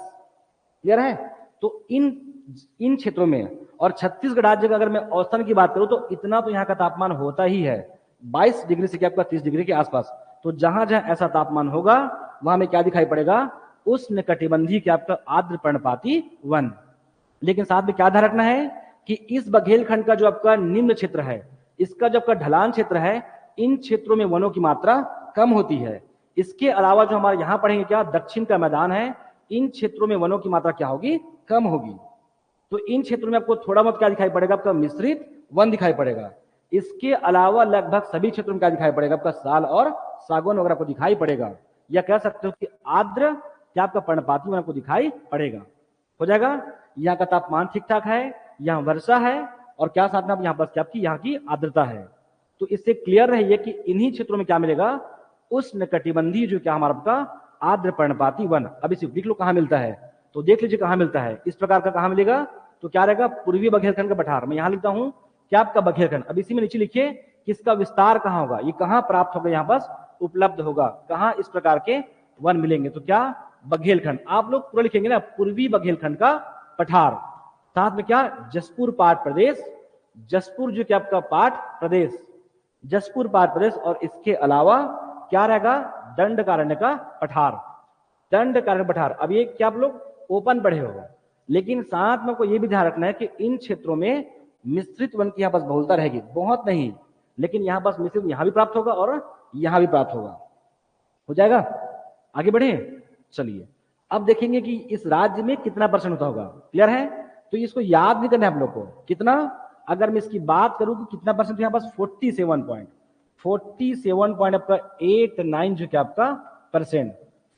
क्लियर है? तो इन क्षेत्रों में और छत्तीसगढ़ राज्य का अगर मैं औसतन की बात करूं तो इतना तो यहाँ का तापमान होता ही है 22 डिग्री से क्या आपका 30 डिग्री के आसपास। तो जहां जहां ऐसा तापमान होगा वहां में क्या दिखाई पड़ेगा, उष्णकटिबंधीय क्या आपका आर्द्र पर्णपाती वन। लेकिन साथ में क्या ध्यान रखना है कि इस बघेलखंड का जो आपका निम्न क्षेत्र है, इसका जो आपका ढलान क्षेत्र है, इन क्षेत्रों में वनों की मात्रा कम होती है। इसके अलावा जो हमारे यहाँ पढ़ेंगे क्या दक्षिण का मैदान है, इन क्षेत्रों में वनों की मात्रा क्या होगी, कम होगी। तो इन क्षेत्रों में आपको थोड़ा बहुत क्या दिखाई पड़ेगा, आपका मिश्रित वन दिखाई पड़ेगा। इसके अलावा लगभग सभी क्षेत्रों में क्या दिखाई पड़ेगा, आपका साल और सागौन वगैरह को दिखाई पड़ेगा, या कह सकते हो कि आर्द्र क्या आपका पर्णपाती वन आपको दिखाई पड़ेगा। हो जाएगा? यहाँ का तापमान ठीक ठाक है, यहाँ वर्षा है, और क्या साथ में यहाँ पर क्या आपकी यहाँ की आर्द्रता है। तो इससे क्लियर रहिए कि इन्हीं क्षेत्रों में क्या मिलेगा, उष्णकटिबंधीय जो क्या हमारा आपका आर्द्र पर्णपाती वन। अब इसे देख लो कहाँ मिलता है, तो देख लीजिए कहाँ मिलता है, इस प्रकार का कहाँ मिलेगा, तो क्या रहेगा पूर्वी बघेलखंड का पठार। मैं यहां लिखता हूं क्या आपका बघेलखंड। अब इसी में नीचे लिखिए कि इसका विस्तार कहां होगा, ये कहां प्राप्त होगा, यहां पास उपलब्ध होगा, कहां इस प्रकार के वन मिलेंगे, तो क्या बघेलखंड। आप लोग पूरा लिखेंगे ना, पूर्वी बघेलखंड का पठार। साथ में क्या जसपुर पाट प्रदेश, जसपुर जो क्या आपका पाट प्रदेश, जसपुर पाट प्रदेश, और इसके अलावा क्या रहेगा दंडकारण्य का पठार, दंडकारण्य पठार। अब ये क्या आप लोग ओपन पढ़े होगा, लेकिन साथ में को ये भी ध्यान रखना है कि इन क्षेत्रों में मिश्रित वन की यहाँ पास बहुलता रहेगी, बहुत नहीं, लेकिन यहाँ पास मिश्रित यहाँ भी प्राप्त होगा और यहाँ भी प्राप्त होगा। हो जाएगा? आगे बढ़े, चलिए अब देखेंगे कि इस राज्य में कितना परसेंट होता होगा। क्लियर है? तो इसको याद नहीं करना है आप लोग को कितना। अगर मैं इसकी बात करूं कि कितना परसेंट, यहाँ पास 47.89 जो क्या आपका परसेंट,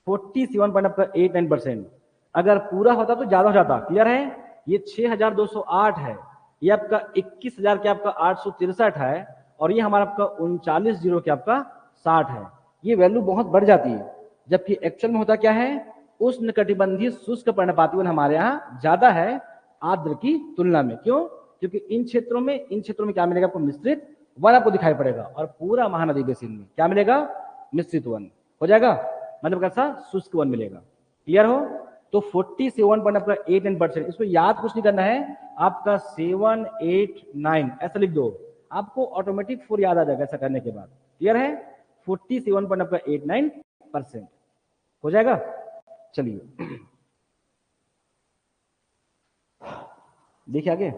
47.89%। अगर पूरा होता तो ज्यादा हो जाता। क्लियर है? ये 6208 है, ये आपका 21,000 क्या आपका 863 है, और ये हमारा आपका 39,0 क्या आपका 60 है। ये वैल्यू बहुत बढ़ जाती है, जबकि एक्चुअल में होता क्या है, उष्णकटिबंधीय शुष्क पर्णपाती वन हमारे यहाँ ज्यादा है आर्द्र की तुलना में। क्यों? क्योंकि इन क्षेत्रों में क्या मिलेगा आपको, मिश्रित वन आपको दिखाई पड़ेगा, और पूरा महानदी बेसिन में क्या मिलेगा, मिश्रित वन। हो जाएगा? मतलब कैसा शुष्क वन मिलेगा। क्लियर हो? तो 47.89%, इसको याद कुछ नहीं करना है, आपका 789 ऐसा लिख दो, आपको ऑटोमेटिक 4 याद आ जाएगा ऐसा करने के बाद। क्लियर है? 47.89%। हो जाएगा? चलिए देखिए आगे।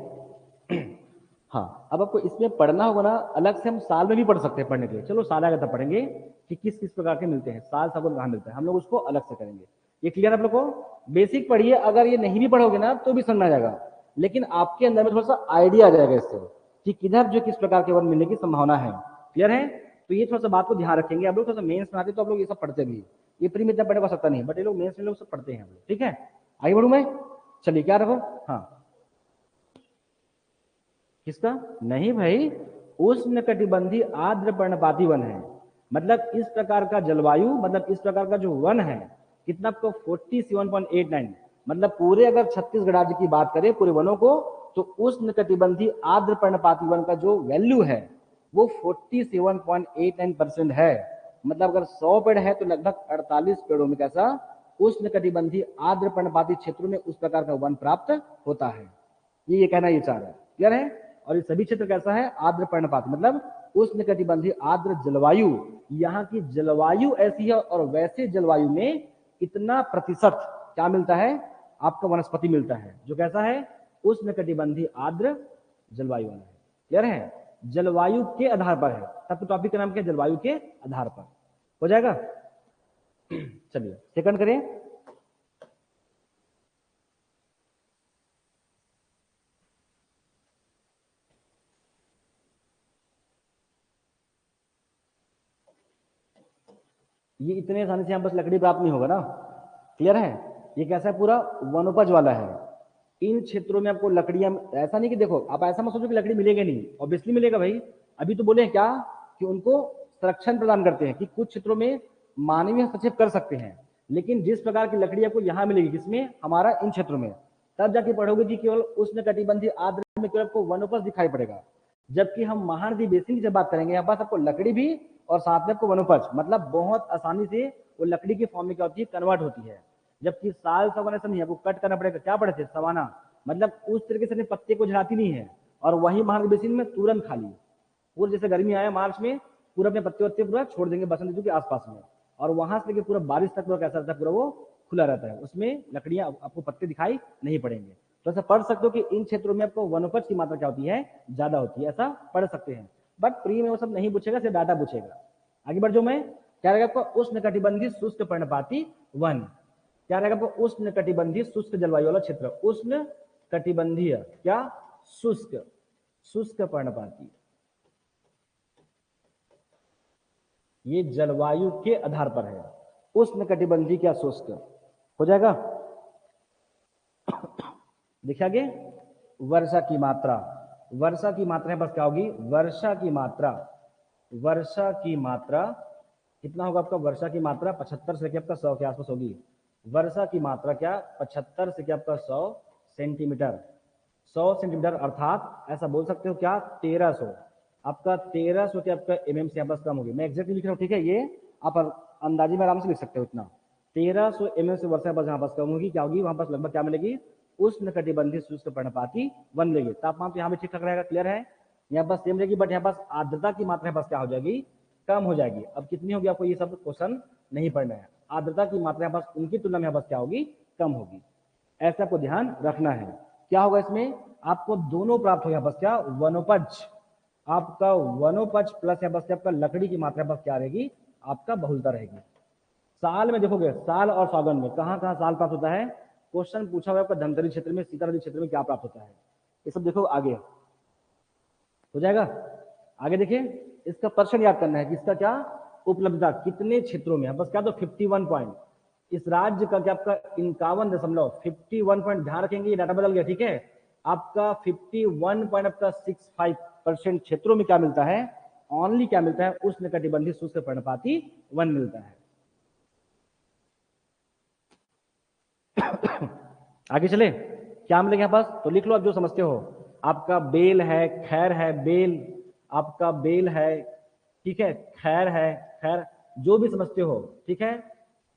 हाँ, अब आपको इसमें पढ़ना होगा ना, अलग से हम साल में भी पढ़ सकते हैं पढ़ने के लिए। चलो साल आगे तब पढ़ेंगे कि किस किस प्रकार के मिलते हैं, साल साबुन कहाँ मिलता है, हम लोग उसको अलग से करेंगे। ये क्लियर आप लोग को? बेसिक पढ़िए, अगर ये नहीं भी पढ़ोगे ना तो भी समझ आ जाएगा, लेकिन आपके अंदर में थोड़ा सा आइडिया आ जाएगा इससे कि किधर जो किस प्रकार के वन मिलने की संभावना है। क्लियर है? तो ये थोड़ा सा बात को ध्यान रखेंगे। आप लोग थोड़ा सा मेन्स में आते तो आप लोग ये सब पढ़ते भी, ये प्री में इतना पढ़ने को सकता नहीं, बट ये लोग मेन्स में लोग सब पढ़ते हैं हम लोग। ठीक है, आगे बढ़ू मैं? चलिए क्या रखो। हाँ, किसका? नहीं भाई, उष्णकटिबंधीय आर्द्र पर्णपाती वन है। मतलब इस प्रकार का जलवायु, मतलब इस प्रकार का जो वन है, कितना आपको 47.89, मतलब पूरे अगर छत्तीसगढ़ राज्य की बात करें पूरे वनों को, तो उष्णकटिबंधीय आर्द्र पर्णपाती वन का जो वैल्यू है वो 47.89% है। मतलब अगर 100 पेड़ है तो लगभग 48 पेड़ों में कैसा उष्णकटिबंधीय आर्द्र पर्णपाती क्षेत्रों में उस प्रकार का वन प्राप्त होता है। ये कहना ये चाह रहा है। क्लियर है? और ये सभी क्षेत्र कैसा है, आर्द्र पर्णपाती, मतलब उष्णकटिबंधीय आर्द्र जलवायु। यहाँ की जलवायु ऐसी है, और वैसे जलवायु में इतना प्रतिशत क्या मिलता है, आपका वनस्पति मिलता है जो कैसा है, उष्णकटिबंधीय आर्द्र जलवायु वाला है। क्लियर है? जलवायु के आधार पर है, तब टॉपिक का नाम क्या है, जलवायु के आधार पर। हो जाएगा? चलिए सेकंड करें। ये इतने आसानी से यहाँ बस लकड़ी प्राप्त नहीं होगा ना। क्लियर है? ये कैसा है, पूरा वनोपज वाला है। इन क्षेत्रों में आपको लकड़ियां, ऐसा नहीं कि देखो आप ऐसा मत सोचो कि लकड़ी मिलेगा नहीं, ऑब्वियसली मिलेगा भाई। अभी तो बोले क्या कि उनको संरक्षण प्रदान करते हैं कि कुछ क्षेत्रों में मानवीय हस्तक्षेप कर सकते हैं, लेकिन जिस प्रकार की लकड़ी आपको यहाँ मिलेगी, किसमें, हमारा इन क्षेत्रों में, तब जाके पढ़ोगे कि केवल उष्णकटिबंधीय आर्द्र में केवल आपको वनोपज दिखाई पड़ेगा। जबकि हम महानदी बेसिन की जब बात करेंगे, यहाँ पास आपको लकड़ी भी और साथ में आपको वनोपज, मतलब बहुत आसानी से वो लकड़ी की फॉर्म में क्या होती है, कन्वर्ट होती है। जबकि साल सवाना ऐसा नहीं है, आपको कट करना पड़ेगा। क्या पड़े थे, सवाना, मतलब उस तरीके से पत्ते को झड़ाती नहीं है। और वही महानदी बेसिन में तुरंत खाली, पूरा जैसे गर्मी आया मार्च में, पूरा अपने पत्ते वत्ते पूरा छोड़ देंगे बसंत ऋतु के आसपास में, और वहां से लेकर पूरा बारिश तक पूरा कैसा रहता है, पूरा वो खुला रहता है, उसमें लकड़ियां आपको पत्ते दिखाई नहीं पड़ेंगे। तो ऐसा पढ़ सकते हो कि इन क्षेत्रों में आपको वनोपज की मात्रा क्या होती है, ज्यादा होती है, ऐसा पढ़ सकते हैं। बट प्री में वो सब नहीं पूछेगा, सिर्फ डाटा पूछेगा। आगे बढ़ जाऊं मैं, क्या रहेगा आपको, उष्णकटिबंधीय शुष्क पर्णपाती वन। क्या रहेगा आपको, उष्णकटिबंधीय शुष्क जलवायु वाला क्षेत्र, उष्णकटिबंधीय क्या, शुष्क, शुष्क पर्णपाती। ये जलवायु के आधार पर है, उष्णकटिबंधीय क्या, शुष्क हो जाएगा। देखिए आगे, वर्षा की मात्रा, वर्षा की मात्रा बस क्या होगी, वर्षा की मात्रा, वर्षा की मात्रा कितना होगा आपका, वर्षा की मात्रा 75 से क्या आपका 100 के आसपास होगी। वर्षा की मात्रा क्या, 75 से क्या आपका 100 सेंटीमीटर, 100 सेंटीमीटर, अर्थात ऐसा बोल सकते हो क्या, 1300, आपका 1300 क्या आपका mm से यहाँ कम होगी। मैं एग्जैक्टली लिख रहा हूँ, ठीक है, ये आप अंदाजी में आराम से लिख सकते हो। इतना 1300 mm से वर्षा बस यहाँ पास कम होगी, क्या होगी, वहां पास लगभग क्या मिलेगी, उष्णकटिबंधीय शुष्क पर्णपाती वन मिलेगी। तापमान तो यहाँ भी ठीक ठाक रहेगा, क्लियर है, यहाँ पास सेम रहेगी, बट यहाँ पास आर्द्रता की मात्रा बस क्या हो जाएगी, कम हो जाएगी। अब कितनी होगी आपको ये सब क्वेश्चन नहीं पढ़ना है, आर्द्रता की मात्रा बस उनकी तुलना में बस क्या होगी, कम होगी, ऐसा आपको ध्यान रखना है। क्या होगा इसमें, आपको दोनों प्राप्त होगा, बस क्या, वनोपज, आपका वनोपज प्लस या बस आपका लकड़ी की मात्रा बस क्या रहेगी, आपका बहुलता रहेगी। साल में देखोगे, साल और सागौन में कहां कहां साल प्राप्त होता है, क्वेश्चन पूछा हुआ आपका धमतरी क्षेत्र में, सीतामढ़ी क्षेत्र में क्या प्राप्त होता है, ये सब देखो आगे हो जाएगा। आगे देखिए, इसका पर्सन याद करना है कि इसका क्या उपलब्धता कितने क्षेत्रों में है, बस क्या, तो 51 पॉइंट, इस राज्य का क्या आपका 51.51 पॉइंट, ध्यान रखेंगे ये डाटा बदल गया, ठीक है, आपका 51 पॉइंट आपका 65% क्षेत्रों में क्या मिलता है, ओनली क्या मिलता है, उष्णकटिबंधीय शुष्क पर्णपाती वन मिलता है। आगे चले, क्या मिलेगा यहाँ पास, तो लिख लो आप जो समझते हो। आपका बेल है, खैर है, बेल, आपका बेल है, ठीक है, खैर है, खैर जो भी समझते हो, ठीक है,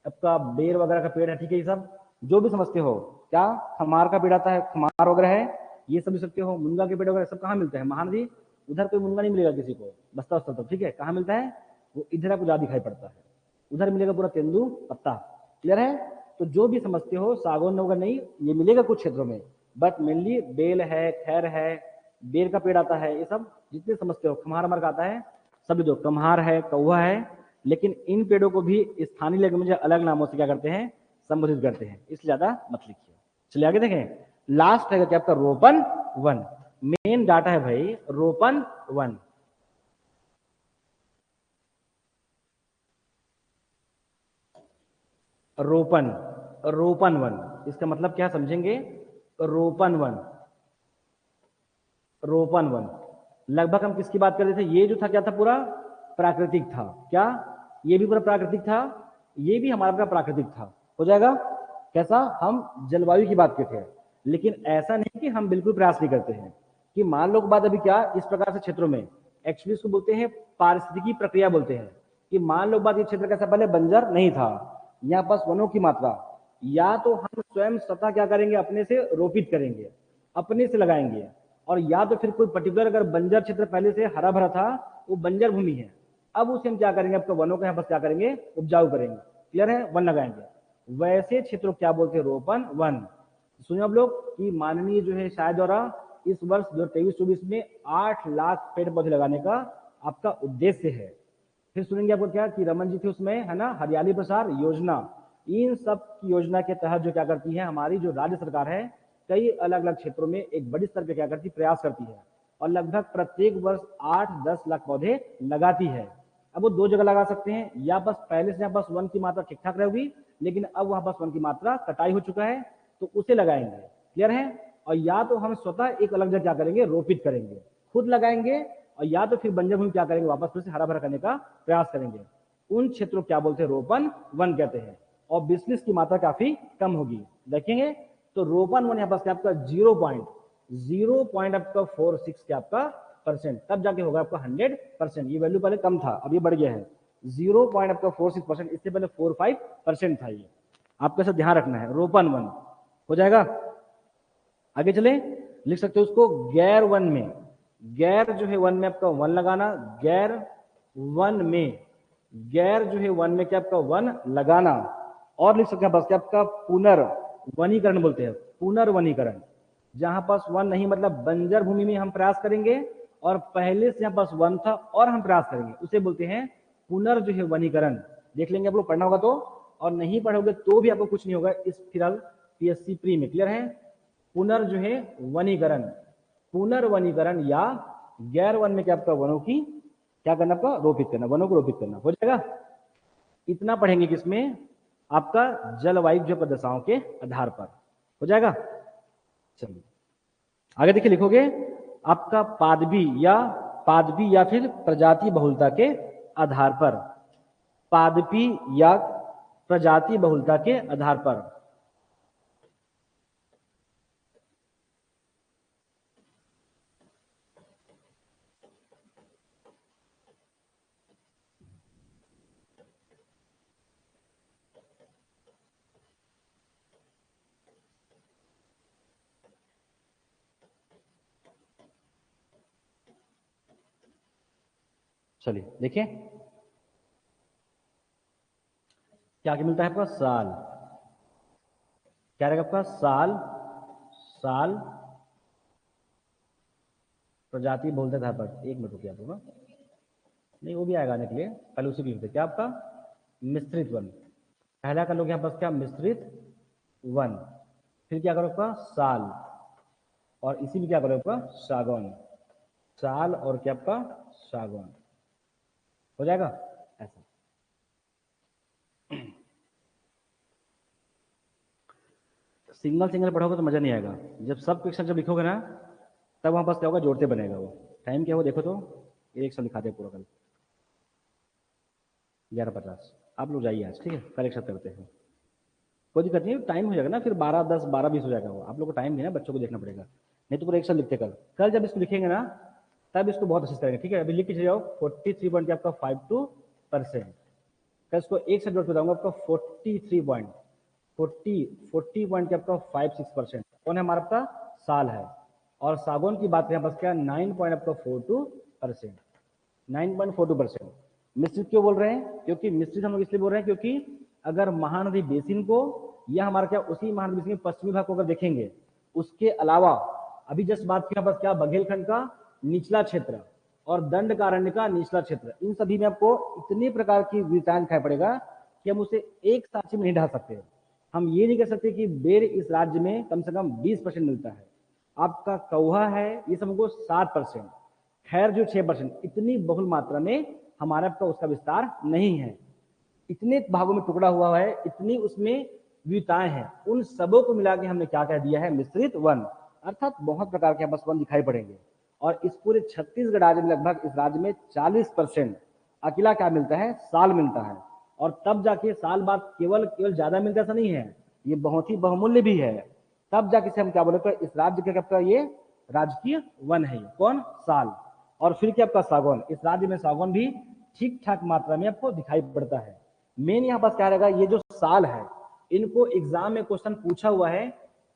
आपका बेल वगैरह का पेड़ है, ठीक है, ये सब जो भी समझते हो, क्या खमार का पेड़ आता है, खमार वगैरह है, ये सब भी सकते हो। मुनगा के पेड़ वगैरह सब कहाँ मिलता है, महानदी, उधर कोई मुनगा नहीं मिलेगा किसी को, बस्ता वस्ता तो, ठीक है, कहाँ मिलता है, वो इधर आपको ज्यादा दिखाई पड़ता है, उधर मिलेगा पूरा तेंदू पत्ता, क्लियर है। तो जो भी समझते हो, सागौन वगैरह नहीं, ये मिलेगा कुछ क्षेत्रों में, बट मेनली बेल है, खैर है, बेल का पेड़ आता है, ये सब जितने समझते हो, खम्हार हमार का आता है, सभी दो, कम्हार है, कौवा है, लेकिन इन पेड़ों को भी स्थानीय लैंग्वेज में अलग नामों से क्या करते हैं, संबोधित करते हैं, इसलिए ज्यादा मत लिखिए। चलिए आगे देखें, लास्ट है क्या आपका रोपण वन, मेन डाटा है भाई रोपण वन। रोपण, रोपण वन, इसका मतलब क्या समझेंगे, रोपण वन, रोपण वन, लगभग हम किसकी बात कर रहे थे, ये जो था क्या था, पूरा प्राकृतिक था, क्या ये भी पूरा प्राकृतिक था, ये भी हमारा पूरा प्राकृतिक था, हो जाएगा। कैसा, हम जलवायु की बात करते हैं, लेकिन ऐसा नहीं कि हम बिल्कुल प्रयास नहीं करते हैं, कि मान लो बात अभी क्या, इस प्रकार से क्षेत्रों में एक्चुअली इसको बोलते हैं पारिस्थितिकी प्रक्रिया बोलते हैं, कि मान लो बात ये क्षेत्र कैसा पहले बंजर नहीं था, यहाँ पास वनों की मात्रा, या तो हम स्वयं स्वतः क्या करेंगे, अपने से रोपित करेंगे, अपने से लगाएंगे, और या तो फिर कोई पर्टिकुलर अगर बंजर क्षेत्र पहले से हरा भरा था, वो बंजर भूमि है, अब उसे हम क्या करेंगे, आपका वनों का यहाँ बस क्या करेंगे, उपजाऊ करेंगे, क्लियर है, वन लगाएंगे, वैसे क्षेत्रों क्या बोलते हैं, रोपण वन। सुनिए आप लोग कि माननीय जो है शायद द्वारा इस वर्ष 2023-24 में 8 लाख पेड़ पौधे लगाने का आपका उद्देश्य है। फिर सुनेंगे आपको क्या कि रमन जी थे उसमें, है ना, हरियाली प्रसार योजना, इन सब की योजना के तहत जो क्या करती है हमारी जो राज्य सरकार है, कई अलग अलग क्षेत्रों में एक बड़ी स्तर पर क्या करती, प्रयास करती है, और लगभग प्रत्येक वर्ष 8-10 लाख पौधे लगाती है। अब वो दो जगह लगा सकते हैं, या बस पहले से बस वन की मात्रा ठीक ठाक रहेगी, लेकिन अब वहां पर वन की मात्रा कटाई हो चुका है तो उसे लगाएंगे। क्लियर है? और या तो हम स्वतः एक अलग जगह क्या करेंगे, रोपित करेंगे, खुद लगाएंगे, और या तो फिर बंजर भूमि क्या करेंगे, वापस फिर से हरा भरा करने का प्रयास करेंगे। उन क्षेत्रों क्या बोलते हैं, रोपण वन कहते हैं। और बिस्लिस की मात्रा काफी कम होगी। देखेंगे तो रोपण वन यहाँ पर आपका 0.0 आपका 46 क्या आपका परसेंट, तब जाके होगा आपका 100%। ये वैल्यू पहले कम था, अब ये बढ़ गया है 0.46%, इससे पहले 45% था। ये आपको ऐसा ध्यान रखना है। रोपण वन हो जाएगा। आगे चले, लिख सकते हो उसको गैर वन में। गैर जो है वन में आपका वन लगाना, गैर वन में, गैर जो है वन में क्या आपका वन लगाना। और लिख सकते हैं बस क्या आपका पुनर्वनीकरण बोलते हैं, पुनर्वनीकरण। जहां पास वन नहीं मतलब बंजर भूमि में हम प्रयास करेंगे और पहले से यहां पास वन था और हम प्रयास करेंगे, उसे बोलते हैं पुनर् जो है वनीकरण। देख लेंगे आप लोग, पढ़ना होगा तो, और नहीं पढ़ोगे तो भी आपको कुछ नहीं होगा इस फिलहाल पीएससी प्री में। क्लियर है? पुनर् जो है वनीकरण, पुनर्वनीकरण या गैर वन में क्या आपका वनों की क्या करना, आपका रोपित करना, वनों को रोपित करना। हो जाएगा। इतना पढ़ेंगे किसमें, आपका जलवायु जो प्रदशाओं के आधार पर। हो जाएगा। चलिए आगे देखिए, लिखोगे आपका पादपी या फिर प्रजाति बहुलता के आधार पर, पादपी या प्रजाति बहुलता के आधार पर। चलिए देखिए क्या मिलता है आपका, साल। क्या रहेगा आपका, साल प्रजाति बहुलता आधार पर। एक मिनट रुकिए आप लोग, नहीं वो भी आएगा आने के लिए, पहले उसी लिखते क्या आपका मिश्रित वन। पहला कर लोग यहाँ पास क्या, मिश्रित वन। फिर क्या करो आपका साल, और इसी में क्या करो आपका सागौन, साल और क्या आपका सागौन। हो जाएगा ऐसा। सिंगल सिंगल पढ़ोगे तो मजा नहीं आएगा। जब सब क्वेश्चन जब लिखोगे ना, तब वहां पास क्या होगा, जोड़ते बनेगा वो। टाइम क्या हो देखो तो, एक सौ लिखाते पूरा कल 11:50। आप लोग जाइए आज, ठीक है, कल एक साथ करते हैं, कोई दिक्कत नहीं। टाइम हो जाएगा ना फिर 12:10 12:20 हो जाएगा वो। आप लोग को टाइम नहीं है ना, बच्चों को देखना पड़ेगा, नहीं तो पूरा एक साथ लिखते कल। कल जब इसको लिखेंगे ना तब इसको बहुत अच्छे से करेंगे, ठीक है। अभी लिख के चले जाओ 43 आपका 52%। कल इसको एक साथ जोड़ के बताऊंगा आपका 40 पॉइंट आपका 56%। कौन है हमारा आपका साल है। और सागौन की बात करें बस क्या 9.42%, 9.42%। मिश्रित क्यों बोल रहे हैं, क्योंकि मिश्रित हम लोग इसलिए बोल रहे हैं क्योंकि अगर महानदी बेसिन को या हमारा क्या उसी महानदी बेसिन के पश्चिमी भाग को अगर देखेंगे, उसके अलावा अभी जस्ट बात किया बस क्या बघेलखंड का निचला क्षेत्र और दंडकारण्य का निचला क्षेत्र, इन सभी में आपको इतने प्रकार की विविधताएं दिखाई पड़ेगा कि हम उसे एक साक्षी में नहीं ढा सकते। हम ये नहीं कह सकते कि बेर इस राज्य में कम से कम 20% मिलता है, आपका कौहा है ये सबको 7%, खैर जो 6%, इतनी बहुल मात्रा में हमारा आपका उसका विस्तार नहीं है। इतने भागों में टुकड़ा हुआ है, इतनी उसमें विविधताएं हैं, उन सबों को मिला के हमने क्या कह दिया है, मिश्रित वन। अर्थात बहुत प्रकार के बस वन दिखाई पड़ेंगे। और इस पूरे छत्तीसगढ़ राज्य में लगभग इस राज्य में 40% अकेला क्या मिलता है, साल मिलता है। और तब जाके साल बाद केवल ज्यादा मिलता ऐसा नहीं है, ये बहुत ही बहुमूल्य भी है। तब जाके से हम क्या बोले, इस राज्य का ये राजकीय वन है, कौन, साल। और फिर क्या आपका सागौन, इस राज्य में सागौन भी ठीक ठाक मात्रा में आपको दिखाई पड़ता है। मेन यहाँ पास क्या रहेगा, ये जो साल है, इनको एग्जाम में क्वेश्चन पूछा हुआ है,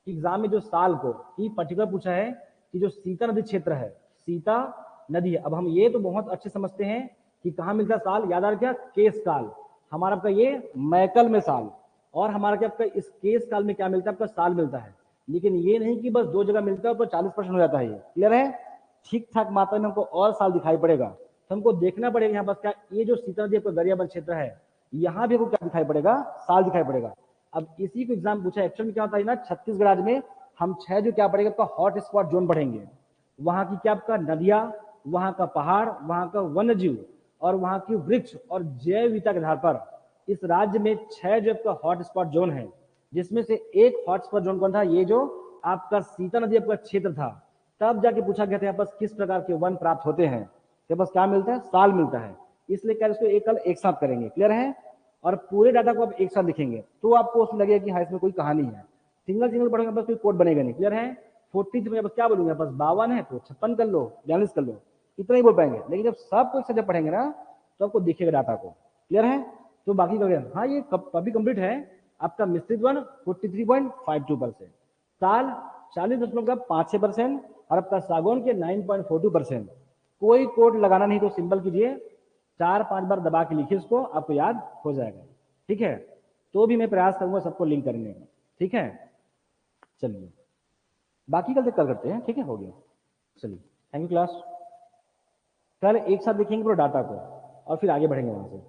एग्जाम में जो साल को की पर्टिकुलर पूछा है कि जो सीता नदी क्षेत्र है, सीता नदी है। अब हम ये तो बहुत अच्छे समझते हैं कि कहाँ मिलता है साल, याद आ रहा क्या, केश काल, हमारा आपका ये मैकल में साल, और हमारा क्या आपका इस केश काल में क्या मिलता है, आपका साल मिलता है। लेकिन ये नहीं कि बस दो जगह मिलता है तो 40% हो जाता है। ये क्लियर है, ठीक ठाक मात्रा में हमको और साल दिखाई पड़ेगा। तो हमको देखना पड़ेगा यहाँ पास क्या, ये जो सीता नदी आपका गरियाबंद क्षेत्र है, यहाँ भी हमको क्या दिखाई पड़ेगा, साल दिखाई पड़ेगा। अब इसी को एग्जाम पूछा, एक्चुअल में क्या होता है ना, छत्तीसगढ़ राज्य में हम 6 जो क्या पड़ेगा आपका हॉट स्पॉट जोन पढ़ेंगे। वहां की क्या आपका नदियां, वहां का पहाड़, वहां का वन्य जीव और वहां की वृक्ष और जैव विविधता के आधार पर इस राज्य में 6 जो आपका हॉटस्पॉट जोन है, जिसमें से एक हॉटस्पॉट जोन कौन था, ये जो आपका सीता नदी आपका क्षेत्र था। तब जाके पूछा गया था यहाँ पर किस प्रकार के वन प्राप्त होते हैं, तो बस क्या मिलता है, साल मिलता है। इसलिए क्या इसको कल एक साथ करेंगे, क्लियर है। और पूरे डाटा को आप एक साथ लिखेंगे तो आपको उसमें लगेगा कि हाँ इसमें कोई कहानी है। सिंगल सिंगल पढ़ेंगे बस कोई कोड बनेगा नहीं, क्लियर है। 40 में बस क्या बोलूंगा, बस 52 है तो 56 कर लो, 42 कर लो, इतना ही बोल पाएंगे। लेकिन जब सब कुछ जब पढ़ेंगे ना तो आपको दिखेगा डाटा को, क्लियर है। तो बाकी का हाँ ये अभी कंप्लीट है आपका मिश्रित वन 43.52%, साल 40.56% और आपका सागौन के 9.42%। कोई कोड लगाना नहीं तो सिंपल कीजिए, 4-5 बार दबा के लिखिए उसको, आपको याद हो जाएगा, ठीक है। तो भी मैं प्रयास करूंगा सबको लिंक करने का, ठीक है। चलिए बाकी कल तक कल करते हैं, ठीक है, हो गया। चलिए थैंक यू क्लास। कल एक साथ देखेंगे पूरा डाटा को और फिर आगे बढ़ेंगे वहां से।